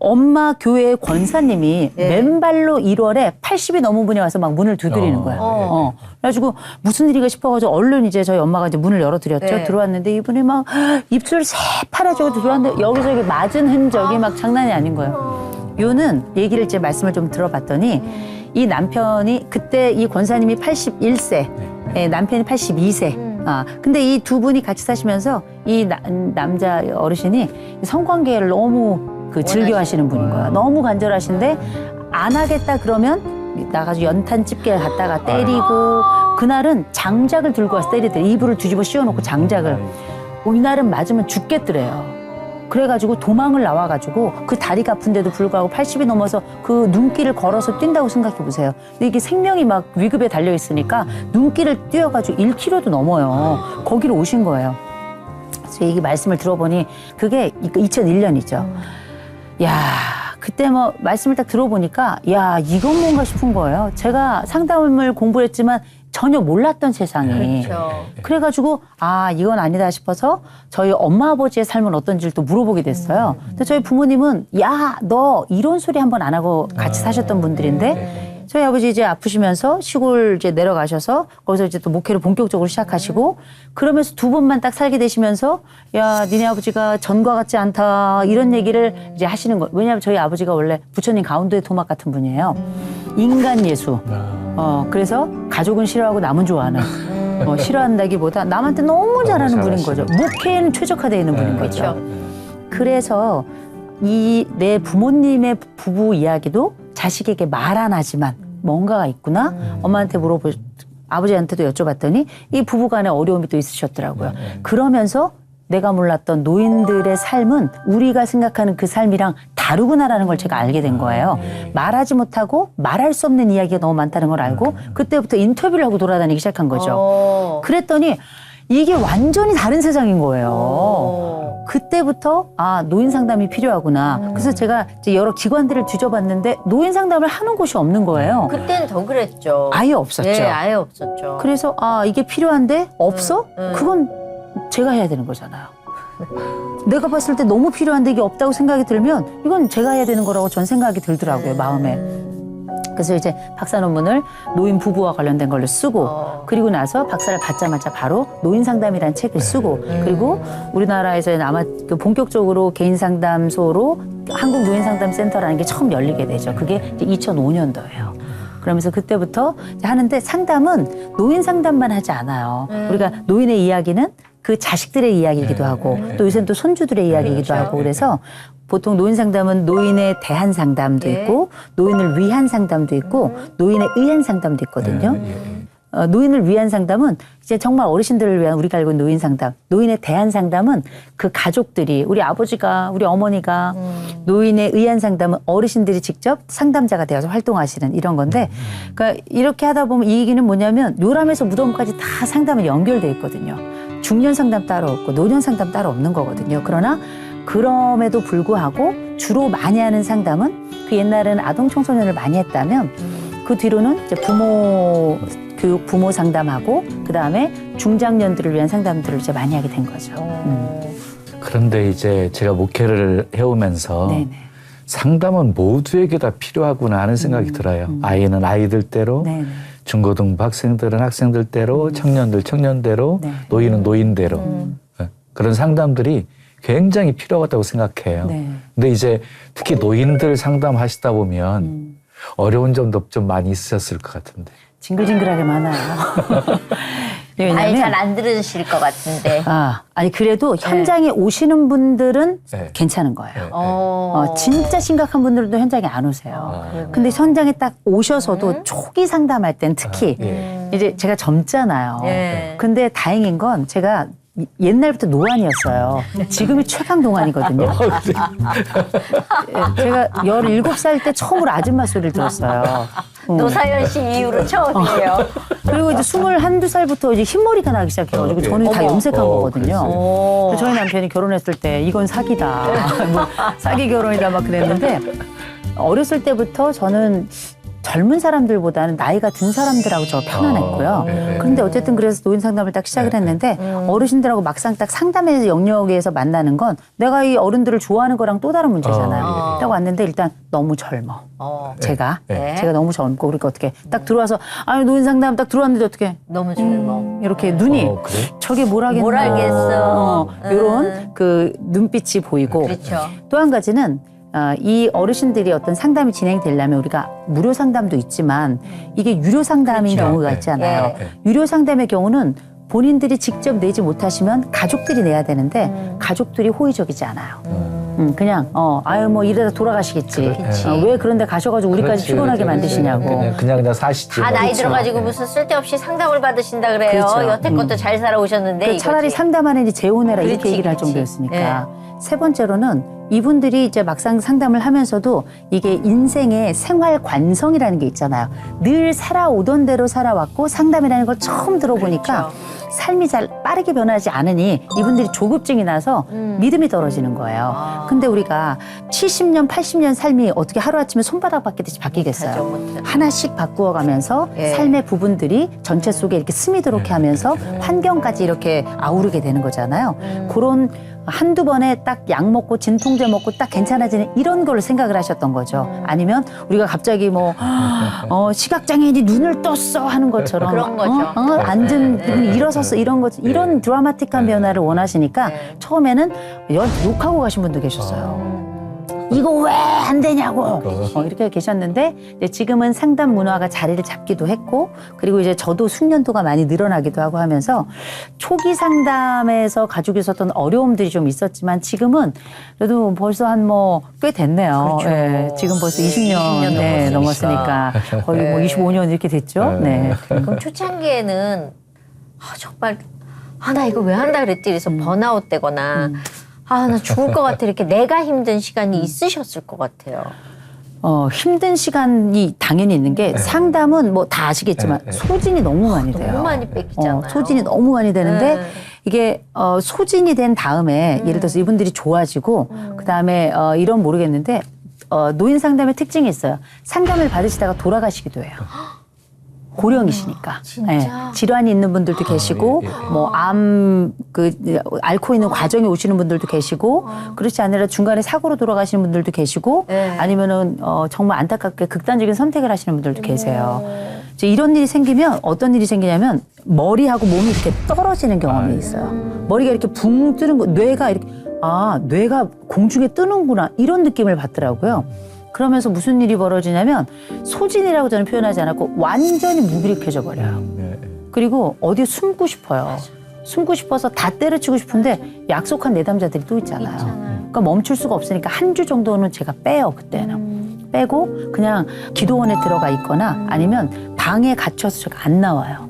엄마 교회의 권사님이 맨발로 1월에 80이 넘은 분이 와서 막 문을 두드리는 거예요. 그래가지고 무슨 일이가 싶어가지고 얼른 이제 저희 엄마가 이제 문을 열어드렸죠. 들어왔는데 이분이 막 입술 새파랗게 들어왔는데 여기서 이렇게 맞은 흔적이 막 장난이 아닌 거예요. 요는 얘기를 이제 말씀을 좀 들어봤더니 이 남편이 그때 이 권사님이 81세, 남편이 82세. 근데 이 두 분이 같이 사시면서 이 남자 어르신이 성관계를 너무 즐겨 하시는 분인 거야. 너무 간절하신데 안 하겠다 그러면 나가서 연탄 집게 갔다가 때리고 그날은 장작을 들고 와서 때리더래. 이불을 뒤집어 씌워놓고 장작을. 이날은 맞으면 죽겠더래요. 그래가지고 도망을 나와가지고 그 다리가 아픈데도 불구하고 80이 넘어서 그 눈길을 걸어서 뛴다고 생각해보세요. 근데 이게 생명이 막 위급에 달려있으니까 눈길을 뛰어가지고 1km도 넘어요. 거기로 오신 거예요. 그래서 이 말씀을 들어보니 그게 2001년이죠. 야, 그때 뭐 말씀을 딱 들어보니까 야, 이건 뭔가 싶은 거예요. 제가 상담을 공부를 했지만 전혀 몰랐던 세상이.
그렇죠.
그래가지고 아, 이건 아니다 싶어서 저희 엄마 아버지의 삶은 어떤지를 또 물어보게 됐어요. 근데 저희 부모님은 야, 너 이런 소리 한번 안 하고 같이 사셨던 분들인데 저희 아버지 이제 아프시면서 시골 이제 내려가셔서 거기서 이제 또 목회를 본격적으로 시작하시고 그러면서 두 번만 딱 살게 되시면서 야, 니네 아버지가 전과 같지 않다 이런 얘기를 이제 하시는 거예요. 왜냐하면 저희 아버지가 원래 부처님 가운데의 토막 같은 분이에요. 인간 예수. 그래서 가족은 싫어하고 남은 좋아하는. 싫어한다기보다 남한테 너무 잘하는 분인 거죠. 목회에는 최적화되어 있는 분인 거죠. 그래서 이 내 부모님의 부부 이야기도 자식에게 말 안 하지만 뭔가가 있구나. 엄마한테 아버지한테도 여쭤봤더니 이 부부간에 어려움이 또 있으셨더라고요. 그러면서 내가 몰랐던 노인들의 삶은 우리가 생각하는 그 삶이랑 다르구나라는 걸 제가 알게 된 거예요. 말하지 못하고 말할 수 없는 이야기가 너무 많다는 걸 알고 그때부터 인터뷰를 하고 돌아다니기 시작한 거죠. 그랬더니 이게 완전히 다른 세상인 거예요. 그때부터 아, 노인 상담이 필요하구나. 그래서 제가 이제 여러 기관들을 뒤져봤는데 노인 상담을 하는 곳이 없는 거예요.
그때는 더 그랬죠.
아예 없었죠.
네, 아예 없었죠.
그래서 아, 이게 필요한데 없어? 그건 제가 해야 되는 거잖아요. 내가 봤을 때 너무 필요한데 이게 없다고 생각이 들면 이건 제가 해야 되는 거라고 전 생각이 들더라고요, 마음에. 그래서 이제 박사 논문을 노인 부부와 관련된 걸로 쓰고 그리고 나서 박사를 받자마자 바로 노인 상담이라는 책을 쓰고 그리고 우리나라에서는 아마 그 본격적으로 개인 상담소로 한국 노인 상담 센터라는 게 처음 열리게 되죠. 그게 이제 2005년도예요. 그러면서 그때부터 하는데 상담은 노인 상담만 하지 않아요. 우리가 노인의 이야기는 그 자식들의 이야기이기도 하고 또 요새는 또 손주들의 이야기이기도 하고 그래서 보통 노인 상담은 노인에 대한 상담도 있고 노인을 위한 상담도 있고 노인에 의한 상담도 있거든요. 노인을 위한 상담은 이제 정말 어르신들을 위한 우리가 알고 있는 노인 상담. 노인에 대한 상담은 그 가족들이 우리 아버지가 우리 어머니가 노인에 의한 상담은 어르신들이 직접 상담자가 되어서 활동하시는 이런 건데 그러니까 이렇게 하다 보면 이 얘기는 뭐냐면 요람에서 무덤까지 다 상담이 연결돼 있거든요. 중년 상담 따로 없고 노년 상담 따로 없는 거거든요. 그러나 그럼에도 불구하고 주로 많이 하는 상담은 그 옛날에는 아동 청소년을 많이 했다면 그 뒤로는 이제 교육 부모 상담하고 그 다음에 중장년들을 위한 상담들을 이제 많이 하게 된 거죠.
그런데 이제 제가 목회를 해오면서
네네.
상담은 모두에게 다 필요하구나 하는 생각이 들어요. 아이는 아이들대로,
네네.
중고등부 학생들은 학생들대로, 청년들대로,
네.
노인은 노인대로. 그런 상담들이 굉장히 필요하다고 생각해요.
네.
근데 이제 특히 노인들 상담하시다 보면 어려운 점도 좀 많이 있으셨을 것 같은데.
징글징글하게 많아요.
말 잘 안 들으실 것 같은데.
아니 그래도 현장에 오시는 분들은
네.
괜찮은 거예요. 진짜 심각한 분들도 현장에 안 오세요. 근데 현장에 딱 오셔서도 초기 상담할 땐 특히 이제 제가 젊잖아요. 근데 다행인 건 제가 옛날부터 노안이었어요. 지금이 최강 동안이거든요. 제가 17살 때 처음으로 아줌마 소리를 들었어요.
노사연 씨 이후로 처음이에요.
그리고 이제 21~22살부터 이제 흰머리가 나기 시작해가지고 저는 다 염색한 거거든요. 그래서 저희 남편이 결혼했을 때 이건 사기다. 뭐 사기 결혼이다 막 그랬는데 어렸을 때부터 저는 젊은 사람들보다는 나이가 든 사람들하고 저 편안했고요. 그런데 어쨌든 그래서 노인 상담을 딱 시작을 했는데 어르신들하고 막상 딱 상담의 영역에서 만나는 건 내가 이 어른들을 좋아하는 거랑 또 다른 문제잖아요. 딱 왔는데 일단 너무 젊어. 제가 너무 젊고 그러니까 어떻게 딱 들어와서 아니 노인 상담 딱 들어왔는데 어떻게
너무 젊어.
이렇게 눈이
그래?
저게 뭘 하겠나.
뭘 알겠어.
이런 그 눈빛이 보이고
그렇죠.
또 한 가지는 이 어르신들이 어떤 상담이 진행되려면 우리가 무료 상담도 있지만 이게 유료 상담인
그렇죠.
경우가 있잖아요. 유료 상담의 경우는 본인들이 직접 내지 못하시면 가족들이 내야 되는데 가족들이 호의적이지 않아요. 그냥 아유 뭐 이러다 돌아가시겠지. 왜 그런데 가셔가지고 우리까지
그렇지,
피곤하게
그렇지.
만드시냐고.
그냥 사시지.
다 나이
그렇죠.
들어가지고 무슨 쓸데없이 상담을 받으신다 그래요.
그렇죠.
여태껏도 잘 살아오셨는데
차라리
이거지.
상담 안 해지 재혼해라
그렇지,
이렇게 얘기를 할
그렇지.
정도였으니까. 세 번째로는 이분들이 이제 막상 상담을 하면서도 이게 인생의 생활 관성이라는 게 있잖아요. 늘 살아오던 대로 살아왔고 상담이라는 걸 처음 들어보니까 삶이 잘 빠르게 변하지 않으니 이분들이 조급증이 나서 믿음이 떨어지는 거예요. 근데 우리가 70년, 80년 삶이 어떻게 하루아침에 손바닥 바뀌듯이 바뀌겠어요.
못하죠.
하나씩 바꾸어가면서
예.
삶의 부분들이 전체 속에 이렇게 스며들게 하면서 환경까지 이렇게 아우르게 되는 거잖아요. 그런 한두 번에 딱 약 먹고 진통제 먹고 딱 괜찮아지는 이런 걸 생각을 하셨던 거죠. 아니면 우리가 갑자기 뭐 시각장애인이 눈을 떴어 하는 것처럼
그런 거죠.
앉은 분이 일어섰어 이런 거 이런 드라마틱한 변화를 원하시니까 처음에는 욕하고 가신 분도 계셨어요. 이거 왜 안 되냐고 이렇게 계셨는데 이제 지금은 상담 문화가 자리를 잡기도 했고 그리고 이제 저도 숙련도가 많이 늘어나기도 하고 하면서 초기 상담에서 가지고 있었던 어려움들이 좀 있었지만 지금은 그래도 벌써 한 뭐 꽤 됐네요.
그렇죠.
네, 지금 벌써 20년
네,
넘었으니까 거의 뭐 25년 이렇게 됐죠. 네.
그럼 초창기에는 정말 나 이거 왜 한다 그랬지 그래서 번아웃 되거나 나 죽을 것 같아 이렇게 내가 힘든 시간이 있으셨을 것 같아요.
힘든 시간이 당연히 있는 게 상담은 뭐 다 아시겠지만 소진이 너무 많이 돼요.
너무 많이 뺏기잖아요.
소진이 너무 많이 되는데 이게 소진이 된 다음에 예를 들어서 이분들이 좋아지고 그다음에 이런 모르겠는데 노인 상담의 특징이 있어요. 상담을 받으시다가 돌아가시기도 해요. 고령이시니까.
진짜?
네. 질환이 있는 분들도 계시고, 뭐, 앓고 있는 과정에 오시는 분들도 계시고, 그렇지 않으라 중간에 사고로 돌아가시는 분들도 계시고, 아니면은, 정말 안타깝게 극단적인 선택을 하시는 분들도 계세요. 이제 이런 일이 생기면 어떤 일이 생기냐면, 머리하고 몸이 이렇게 떨어지는 경험이 있어요. 머리가 이렇게 붕 뜨는 거, 뇌가 이렇게, 뇌가 공중에 뜨는구나, 이런 느낌을 받더라고요. 그러면서 무슨 일이 벌어지냐면 소진이라고 저는 표현하지 않았고 완전히 무기력해져 버려요. 그리고 어디에 숨고 싶어요. 숨고 싶어서 다 때려치고 싶은데 약속한 내담자들이 또 있잖아요. 그러니까 멈출 수가 없으니까 한 주 정도는 제가 빼요. 그때는. 빼고 그냥 기도원에 들어가 있거나 아니면 방에 갇혀서 제가 안 나와요.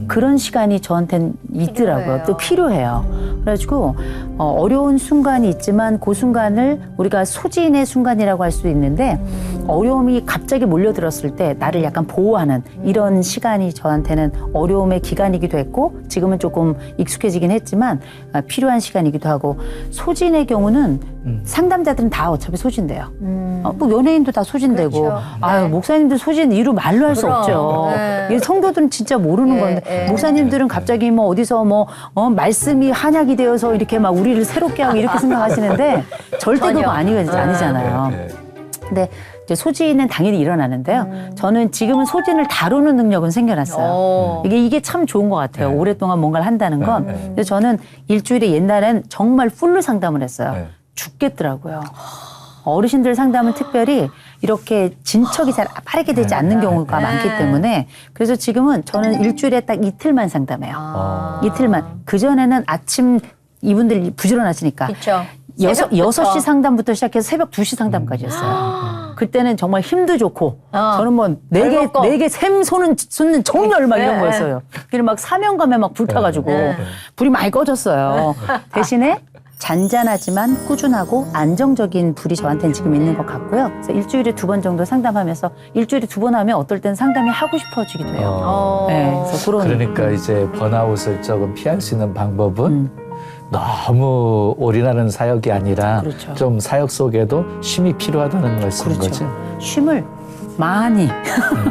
그런 시간이 저한테는 있더라고요.
필요해요.
또 필요해요. 그래가지고 어려운 순간이 있지만 그 순간을 우리가 소진의 순간이라고 할 수 있는데 어려움이 갑자기 몰려들었을 때 나를 약간 보호하는 이런 시간이 저한테는 어려움의 기간이기도 했고 지금은 조금 익숙해지긴 했지만 필요한 시간이기도 하고 소진의 경우는 상담자들은 다 어차피 소진돼요. 뭐 연예인도 다 소진되고
그렇죠.
아유 목사님들 소진 이루 말로 할 수
그럼.
없죠. 이 성도들은 진짜 모르는 건데 목사님들은 갑자기 뭐 어디서 말씀이 한약이 되어서 이렇게 막 우리를 새롭게 하고 이렇게 생각하시는데 절대 그거 아니잖아요. 근데 이제 소진은 당연히 일어나는데요. 저는 지금은 소진을 다루는 능력은 생겨났어요. 이게 참 좋은 것 같아요. 오랫동안 뭔가를 한다는 건. 근데 저는 일주일에 옛날엔 정말 풀로 상담을 했어요. 죽겠더라고요. 어르신들 상담은 특별히 이렇게 진척이 잘 빠르게 되지 않는 경우가 많기 때문에 그래서 지금은 저는 일주일에 딱 이틀만 상담해요. 이틀만. 그전에는 아침 이분들 부지런하시니까
그렇죠.
6시 상담부터 시작해서 새벽 2시 상담까지였어요. 그때는 정말 힘도 좋고 저는 뭐 4개 샘 솟는 정열 막 이런 거였어요. 그래서 막 사명감에 막 불타가지고 불이 많이 꺼졌어요. 대신에 잔잔하지만 꾸준하고 안정적인 불이 저한테는 지금 있는 것 같고요. 그래서 일주일에 2번 정도 상담하면서 일주일에 2번 하면 어떨 땐 상담이 하고 싶어지기도 해요. 네, 그래서
그러니까 이제 번아웃을 조금 피할 수 있는 방법은 너무 올인하는 사역이 아니라
그렇죠.
좀 사역 속에도 쉼이 필요하다는 말씀인 거지.
쉼을 많이.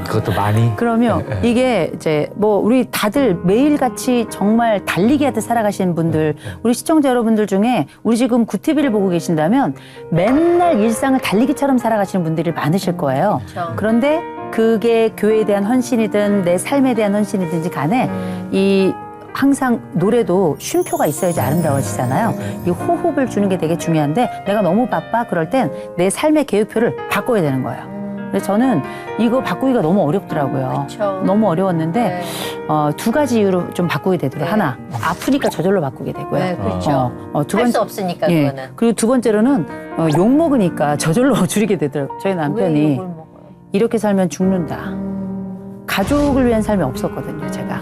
그것도 많이.
그러면 이게 이제 뭐 우리 다들 매일같이 정말 달리기 하듯 살아가시는 분들, 우리 시청자 여러분들 중에 우리 지금 구TV를 보고 계신다면 맨날 일상을 달리기처럼 살아가시는 분들이 많으실 거예요.
그렇죠.
그런데 그게 교회에 대한 헌신이든 내 삶에 대한 헌신이든지 간에 이 항상 노래도 쉼표가 있어야지 아름다워지잖아요. 이 호흡을 주는 게 되게 중요한데 내가 너무 바빠 그럴 땐 내 삶의 계획표를 바꿔야 되는 거예요. 그래서 저는 이거 바꾸기가 너무 어렵더라고요.
그쵸.
너무 어려웠는데
네.
두 가지 이유로 좀 바꾸게 되더라고요.
네.
하나, 아프니까 저절로 바꾸게 되고요.
네, 그렇죠.
두
할 수
번째,
없으니까
예.
그거는.
그리고 두 번째로는 욕 먹으니까 저절로 줄이게 되더라고요. 저희
왜
남편이
이걸 먹어요?
이렇게 살면 죽는다. 가족을 위한 삶이 없었거든요, 제가.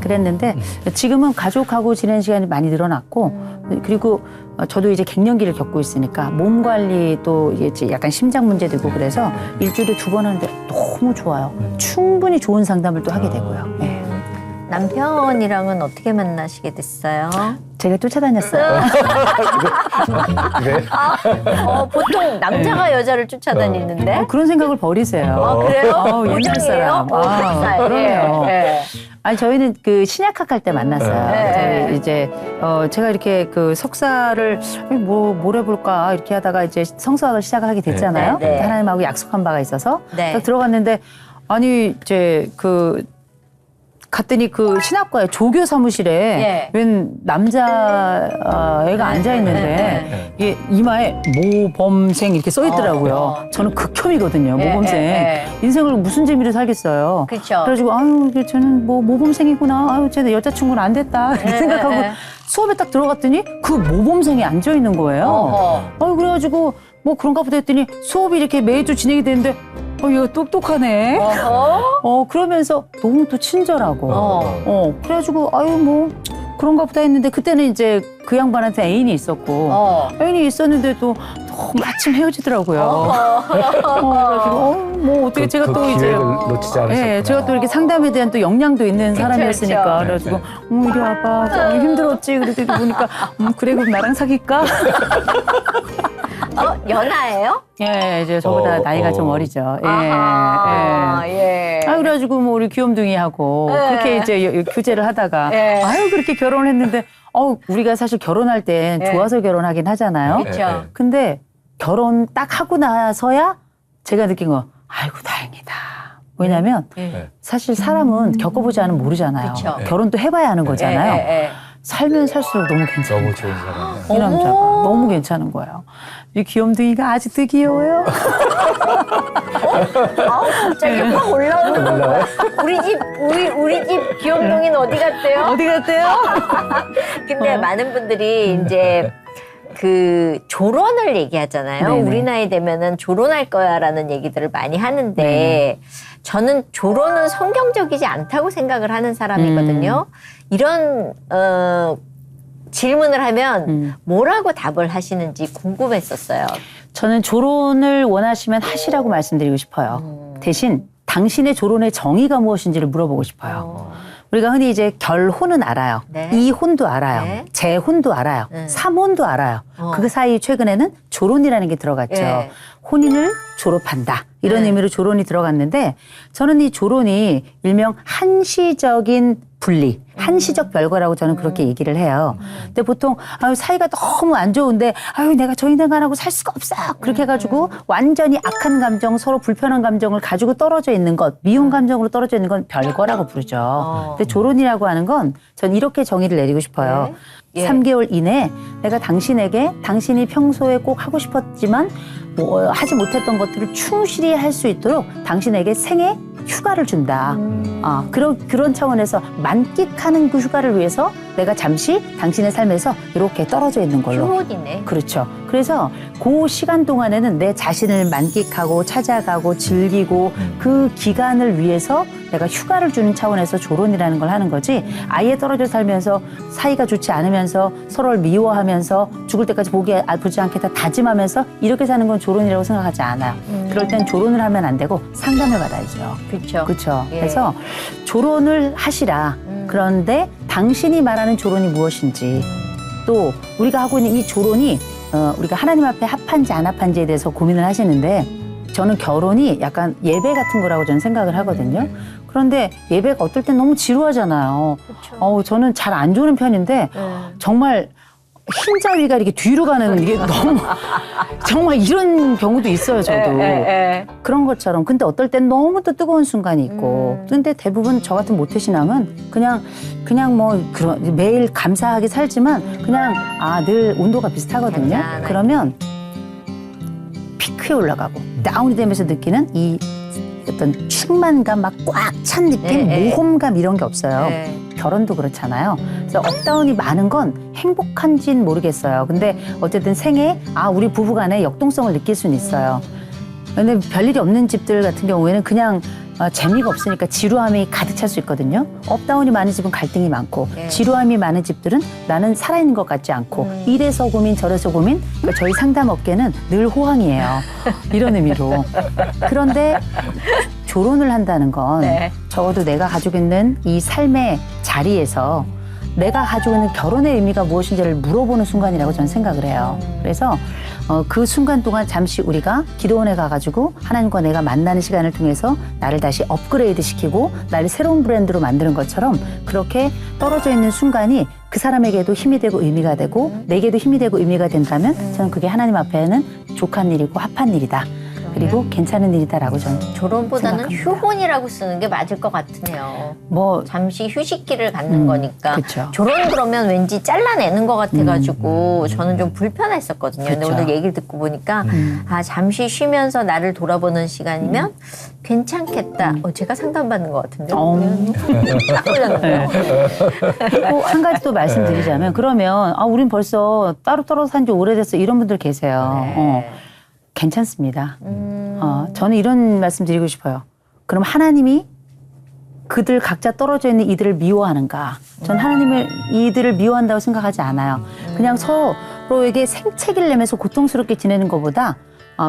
그랬는데 지금은 가족하고 지내는 시간이 많이 늘어났고 그리고 저도 이제 갱년기를 겪고 있으니까 몸 관리 또 이게 약간 심장 문제도 있고 그래서 일주일에 2번 하는데 너무 좋아요. 충분히 좋은 상담을 또 하게 되고요. 네.
남편이랑은 어떻게 만나시게 됐어요?
제가 쫓아다녔어요.
그래?
보통 남자가 여자를 쫓아다니는데?
그런 생각을 버리세요.
그래요?
옛날 사람. 그럼요.
네.
아니 저희는 그 신약학 할 때 만났어요.
네.
이제 제가 이렇게 그 석사를 뭘 해볼까 이렇게 하다가 이제 성서학을 시작을 하게 됐잖아요.
네.
하나님하고 약속한 바가 있어서
네.
딱 들어갔는데 아니 이제 갔더니 그 신학과에 조교 사무실에 웬 남자 애가 앉아 있는데 이게 이마에 모범생 이렇게 써 있더라고요. 저는 극혐이거든요. 모범생. 인생을 무슨 재미로 살겠어요.
그렇죠.
그래가지고 아유 쟤는 뭐 모범생이구나. 아유 쟤는 여자친구는 안 됐다. 이렇게 생각하고 수업에 딱 들어갔더니 그 모범생이 앉아 있는 거예요. 아유 그래가지고 뭐 그런가 보다 했더니 수업이 이렇게 매주 진행이 되는데 얘가 똑똑하네. 그러면서 너무 또 친절하고. 그래가지고, 아유, 뭐, 그런가 보다 했는데, 그때는 이제 그 양반한테 애인이 있었고, 애인이 있었는데도 너무 마침 헤어지더라고요. 그래가지고, 뭐, 어떻게 제가 또 이제.
기회를 놓치지 않으셨구나.
예, 제가 또 이렇게 상담에 대한 또 역량도 있는 사람이었으니까. 그래가지고, 이리 와봐. 힘들었지. 그랬더니 보니까, 그래, 그럼 나랑 사귈까?
연하예요?
예, 이제 저보다 나이가 좀 어리죠. 예.
예.
그래가지고 뭐 우리 귀염둥이하고 그렇게 이제 교제를 하다가 아유 그렇게 결혼을 했는데 우리가 사실 결혼할 땐 좋아서 결혼하긴 하잖아요.
그렇죠.
근데 결혼 딱 하고 나서야 제가 느낀 거 아이고 다행이다. 왜냐면 사실 사람은 겪어보지 않으면 모르잖아요.
그쵸.
결혼도 해봐야 하는 거잖아요. 살면 살수록 너무 괜찮아요.
너무 좋은 사람이에요.
이 남자가 너무 괜찮은 거예요. 이 귀염둥이가 아직도 귀여워요.
갑자기 확 올라오는 거야. 우리 집 귀염둥이는 어디 갔대요?
어디 갔대요?
근데 많은 분들이 이제 그 조론을 얘기하잖아요.
네네.
우리 나이 되면은 조론할 거야라는 얘기들을 많이 하는데 저는 조론은 성경적이지 않다고 생각을 하는 사람이거든요. 이런 질문을 하면 뭐라고 답을 하시는지 궁금했었어요.
저는 조론을 원하시면 하시라고 말씀드리고 싶어요. 대신 당신의 조론의 정의가 무엇인지를 물어보고 싶어요. 우리가 흔히 이제 결혼은 알아요.
네.
이혼도 알아요.
네.
재혼도 알아요. 삼혼도 알아요. 그 사이 최근에는 조론이라는 게 들어갔죠.
네.
혼인을 졸업한다. 이런 의미로 조론이 들어갔는데 저는 이 조론이 일명 한시적인 분리, 한시적 별거라고 저는 그렇게 얘기를 해요. 근데 보통 아유 사이가 너무 안 좋은데 아유 내가 저 인간하고 살 수가 없어. 그렇게 해가지고 완전히 악한 감정, 서로 불편한 감정을 가지고 떨어져 있는 것, 미운 감정으로 떨어져 있는 건 별거라고 부르죠. 근데 조론이라고 하는 건 전 이렇게 정의를 내리고 싶어요. 3개월 이내에 내가 당신에게 당신이 평소에 꼭 하고 싶었지만 뭐 하지 못했던 것들을 충실히 할 수 있도록 당신에게 생애 휴가를 준다. 그런 차원에서 만끽하는 그 휴가를 위해서 내가 잠시 당신의 삶에서 이렇게 떨어져 있는 걸로.
휴혼이네.
그렇죠. 그래서 그 시간 동안에는 내 자신을 만끽하고 찾아가고 즐기고 그 기간을 위해서 내가 휴가를 주는 차원에서 조론이라는 걸 하는 거지 아예 떨어져 살면서 사이가 좋지 않으면서 서로를 미워하면서 죽을 때까지 보지 않겠다 다짐하면서 이렇게 사는 건 조론이라고 생각하지 않아요. 그럴 땐 조론을 하면 안 되고 상담을 받아야죠.
그렇죠.
그렇죠. 그래서 조론을 하시라. 그런데 당신이 말하는 조론이 무엇인지 또 우리가 하고 있는 이 조론이 우리가 하나님 앞에 합한지 안 합한지에 대해서 고민을 하시는데 저는 결혼이 약간 예배 같은 거라고 저는 생각을 하거든요. 그런데 예배가 어떨 땐 너무 지루하잖아요. 저는 잘 안 좋은 편인데 정말 흰자위가 이렇게 뒤로 가는 이게 너무 정말 이런 경우도 있어요, 저도. 그런 것처럼. 근데 어떨 땐 너무 또 뜨거운 순간이 있고. 근데 대부분 저 같은 모태신앙은 그냥 뭐 매일 감사하게 살지만 그냥 늘 온도가 비슷하거든요. 그러면 크게 올라가고 다운이 되면서 느끼는 이 어떤 충만감, 막 꽉 찬 느낌, 모험감 이런 게 없어요. 결혼도 그렇잖아요. 그래서 업다운이 많은 건 행복한지는 모르겠어요. 근데 어쨌든 생애 우리 부부간에 역동성을 느낄 수는 있어요. 근데 별일이 없는 집들 같은 경우에는 그냥 재미가 없으니까 지루함이 가득 찰 수 있거든요. 업다운이 많은 집은 갈등이 많고 지루함이 많은 집들은 나는 살아있는 것 같지 않고 이래서 고민 저래서 고민. 그러니까 저희 상담업계는 늘 호황이에요. 이런 의미로. 그런데 결혼을 한다는 건 적어도 내가 가지고 있는 이 삶의 자리에서 내가 가지고 있는 결혼의 의미가 무엇인지를 물어보는 순간이라고 저는 생각을 해요. 그래서 그 순간 동안 잠시 우리가 기도원에 가가지고 하나님과 내가 만나는 시간을 통해서 나를 다시 업그레이드 시키고 나를 새로운 브랜드로 만드는 것처럼 그렇게 떨어져 있는 순간이 그 사람에게도 힘이 되고 의미가 되고 내게도 힘이 되고 의미가 된다면 저는 그게 하나님 앞에는 족한 일이고 합한 일이다. 그리고 괜찮은 일이다라고 저는
결혼보다는
생각합니다.
휴혼이라고 쓰는 게 맞을 것 같으네요.
뭐
잠시 휴식기를 갖는 거니까.
그쵸.
결혼 그러면 왠지 잘라내는 것 같아가지고 저는 좀 불편했었거든요. 근데
그쵸.
오늘 얘기를 듣고 보니까 잠시 쉬면서 나를 돌아보는 시간이면 괜찮겠다. 제가 상담받는 것 같은데요. 딱 걸렸는데요.
또 한 가지 또 말씀드리자면 그러면 우린 벌써 따로 떨어져 산 지 오래됐어 이런 분들 계세요. 괜찮습니다. 저는 이런 말씀 드리고 싶어요. 그럼 하나님이 그들 각자 떨어져 있는 이들을 미워하는가? 전 하나님을 이들을 미워한다고 생각하지 않아요. 그냥 서로에게 생채기를 내면서 고통스럽게 지내는 것보다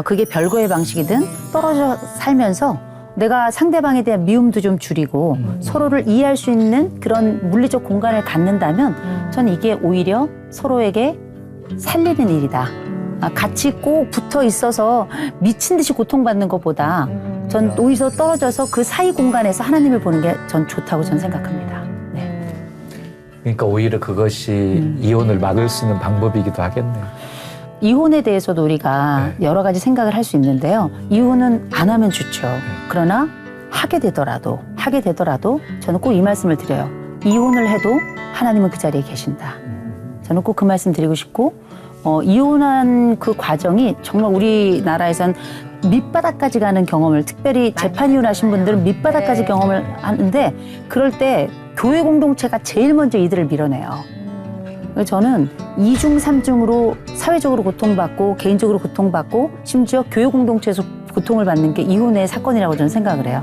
그게 별거의 방식이든 떨어져 살면서 내가 상대방에 대한 미움도 좀 줄이고 서로를 이해할 수 있는 그런 물리적 공간을 갖는다면 전 이게 오히려 서로에게 살리는 일이다. 같이 꼭 붙어 있어서 미친 듯이 고통받는 것보다 전 오히려 떨어져서 그 사이 공간에서 하나님을 보는 게 전 좋다고 전 생각합니다. 네.
그러니까 오히려 그것이 이혼을 막을 수 있는 방법이기도 하겠네요.
이혼에 대해서도 우리가 여러 가지 생각을 할 수 있는데요. 이혼은 안 하면 좋죠. 그러나 하게 되더라도 저는 꼭 이 말씀을 드려요. 이혼을 해도 하나님은 그 자리에 계신다. 저는 꼭 그 말씀 드리고 싶고 이혼한 그 과정이 정말 우리나라에선 밑바닥까지 가는 경험을 특별히 재판 이혼하신 분들은 밑바닥까지 경험을 하는데 그럴 때 교회 공동체가 제일 먼저 이들을 밀어내요. 그래서 저는 2중, 3중으로 사회적으로 고통받고 개인적으로 고통받고 심지어 교회 공동체에서 고통을 받는 게 이혼의 사건이라고 저는 생각을 해요.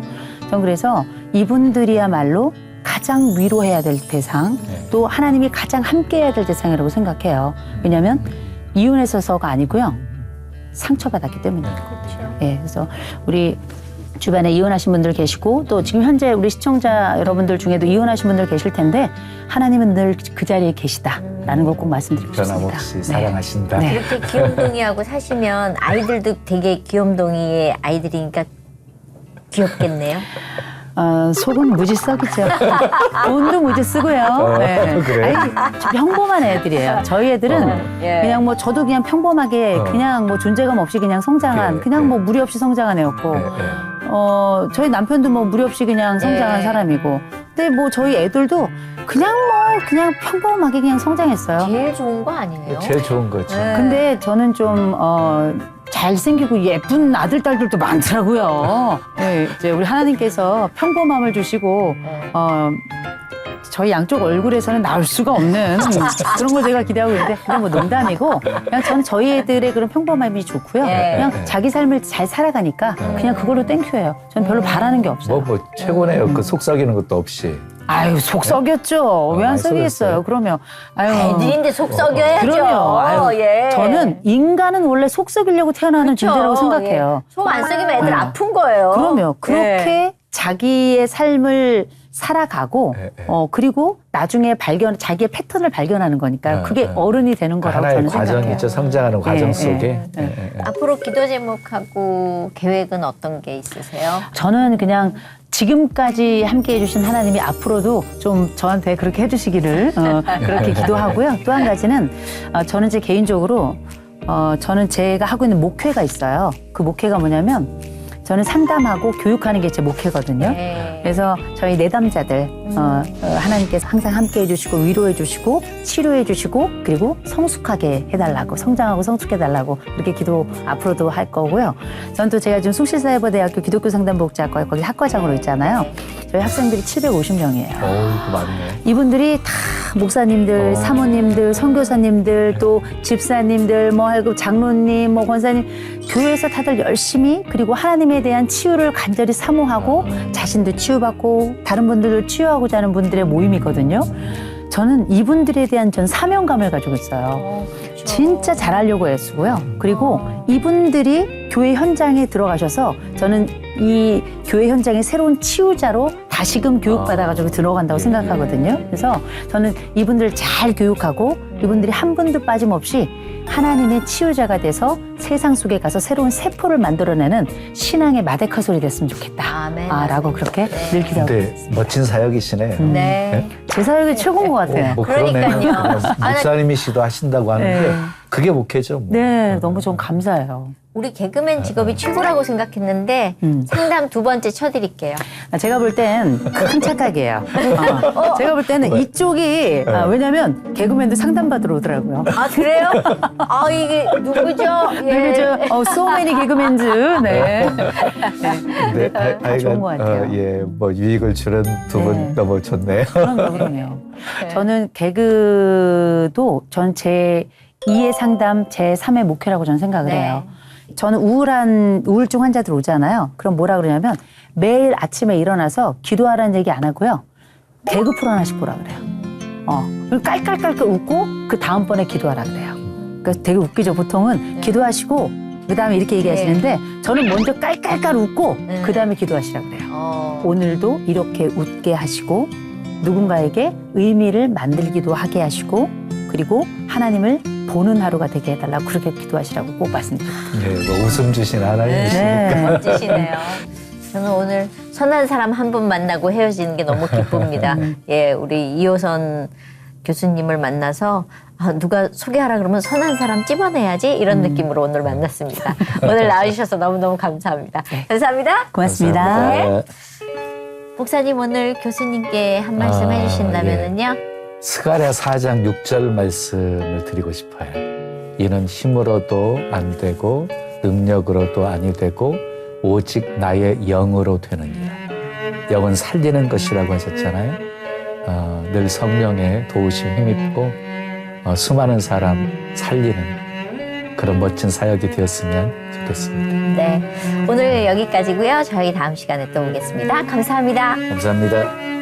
전 그래서 이분들이야말로 가장 위로해야 될 대상 또 하나님이 가장 함께해야 될 대상이라고 생각해요. 왜냐하면 이혼해서가 아니고요. 상처받았기 때문이에요.
그렇죠.
예, 그래서 우리 주변에 이혼하신 분들 계시고 또 지금 현재 우리 시청자 여러분들 중에도 이혼하신 분들 계실 텐데 하나님은 늘 그 자리에 계시다라는 걸 꼭 말씀드리고 싶습니다.
변함없이 사랑하신다.
네.
이렇게 귀염둥이하고 사시면 아이들도 되게 귀염둥이의 아이들이니까 귀엽겠네요.
속은 무지 썩이죠. 돈도 무지 쓰고요. 네.
그래?
아니, 평범한 애들이에요. 저희 애들은 그냥 뭐 저도 그냥 평범하게 그냥 뭐 존재감 없이 그냥 성장한 그냥 뭐 무리 없이 성장한 애였고 저희 남편도 뭐 무리 없이 그냥 성장한 사람이고 근데 뭐 저희 애들도 그냥 평범하게 그냥 성장했어요.
제일 좋은 거 아니에요?
제일 좋은 거죠.
근데 저는 좀 잘생기고 예쁜 아들, 딸들도 많더라고요. 네, 이제 우리 하나님께서 평범함을 주시고, 저희 양쪽 얼굴에서는 나올 수가 없는 그런 걸 제가 기대하고 있는데, 그냥 뭐 농담이고, 그냥 저는 저희 애들의 그런 평범함이 좋고요. 그냥 자기 삶을 잘 살아가니까 그냥 그걸로 땡큐예요. 저는 별로 바라는 게 없어요.
뭐 최고네요. 그 속 썩이는 것도 없이.
아유, 속 썩였죠. 왜 안
많이
썩이겠어요?
썩였어요.
그러면. 아유.
애들인데 속 썩여야죠.
그럼요. 아유,
예.
저는 인간은 원래 속 썩이려고 태어나는 존재라고 생각해요.
속 안 썩이면 애들 아픈 거예요.
그럼요. 그렇게 자기의 삶을 살아가고 그리고 나중에 자기의 패턴을 발견하는 거니까 그게 어른이 되는 거라고
하나의
저는
과정이
생각해요.
있죠. 성장하는 과정 속에.
앞으로 기도 제목하고 계획은 어떤 게 있으세요?
저는 그냥 지금까지 함께 해주신 하나님이 앞으로도 좀 저한테 그렇게 해주시기를 그렇게 기도하고요. 또 한 가지는 저는 제 개인적으로 저는 제가 하고 있는 목회가 있어요. 그 목회가 뭐냐면 저는 상담하고 교육하는 게 제 목회거든요.
네.
그래서 저희 내담자들 하나님께서 항상 함께 해주시고 위로해 주시고 치료해 주시고 그리고 성숙하게 해달라고 성장하고 성숙해달라고 그렇게 기도 앞으로도 할 거고요. 전 또 제가 지금 숭실사회부대학교 기독교 상담복지학과에 거기 학과장으로 있잖아요. 저희 학생들이 750명이에요.
그 많네.
이분들이 다 목사님들, 사모님들, 선교사님들, 또 집사님들, 뭐 하고 장로님, 뭐 권사님, 교회에서 다들 열심히 그리고 하나님에 대한 치유를 간절히 사모하고 자신도 치유받고 다른 분들도 치유하고자 하는 분들의 모임이거든요. 저는 이분들에 대한 전 사명감을 가지고 있어요. 진짜 잘하려고 애쓰고요. 그리고 이분들이 교회 현장에 들어가셔서 저는 이 교회 현장의 새로운 치유자로 다시금 교육받아가지고 들어간다고 생각하거든요. 그래서 저는 이분들 잘 교육하고 이분들이 한 분도 빠짐없이 하나님의 치유자가 돼서 세상 속에 가서 새로운 세포를 만들어내는 신앙의 마데카솔이 됐으면 좋겠다. 라고 그렇게 늘 기도하고 있습니다.
멋진 사역이시네요.
네.
제 사역이 최고인 것 같아요.
그러니까요.
목사님이시도 하신다고 하는데 그게 목회죠. 뭐.
네, 너무 좀 감사해요.
우리 개그맨 직업이 최고라고 생각했는데 상담 2번째 쳐드릴게요.
제가 볼 땐 큰 착각이에요. 제가 볼 때는 이쪽이 왜냐면 개그맨도 상담받으러 오더라고요.
아 그래요? 아 이게 누구죠?
누구죠? So many 개그맨즈. 네.
네,
다 좋은 것 같아요.
뭐 유익을 주는 두 분 너무 좋네요.
그럼요. 저는 개그도 전 제 2의 상담, 제 3의 목회라고 저는 생각을 해요. 저는 우울증 환자들 오잖아요. 그럼 뭐라 그러냐면 매일 아침에 일어나서 기도하라는 얘기 안 하고요. 개그 프로 하나씩 보라 그래요. 그리고 깔깔깔깔 웃고 그 다음번에 기도하라 그래요. 그러니까 되게 웃기죠. 보통은 기도하시고 그 다음에 이렇게 얘기하시는데 저는 먼저 깔깔깔 웃고 그 다음에 기도하시라 그래요. 오늘도 이렇게 웃게 하시고 누군가에게 의미를 만들기도 하게 하시고 그리고 하나님을 보는 하루가 되게 해달라고 그렇게 기도하시라고 꼭 말씀드립니다.
네, 뭐 웃음 주신 하나님이시니까.
멋지시네요. 저는 오늘 선한 사람 한 분 만나고 헤어지는 게 너무 기쁩니다. 우리 이호선 교수님을 만나서 누가 소개하라 그러면 선한 사람 찝어내야지 이런 느낌으로 오늘 만났습니다. 오늘 나와주셔서 너무너무 감사합니다. 감사합니다.
고맙습니다.
감사합니다.
목사님 오늘 교수님께 한 말씀 해주신다면요.
스가랴 4장 6절 말씀을 드리고 싶어요. 이는 힘으로도 안 되고 능력으로도 아니 되고 오직 나의 영으로 되느니라. 영은 살리는 것이라고 하셨잖아요. 늘 성령의 도우심 힘입고 수많은 사람 살리는 그런 멋진 사역이 되었으면 좋겠습니다.
네, 오늘 여기까지고요. 저희 다음 시간에 또 오겠습니다. 감사합니다.
감사합니다.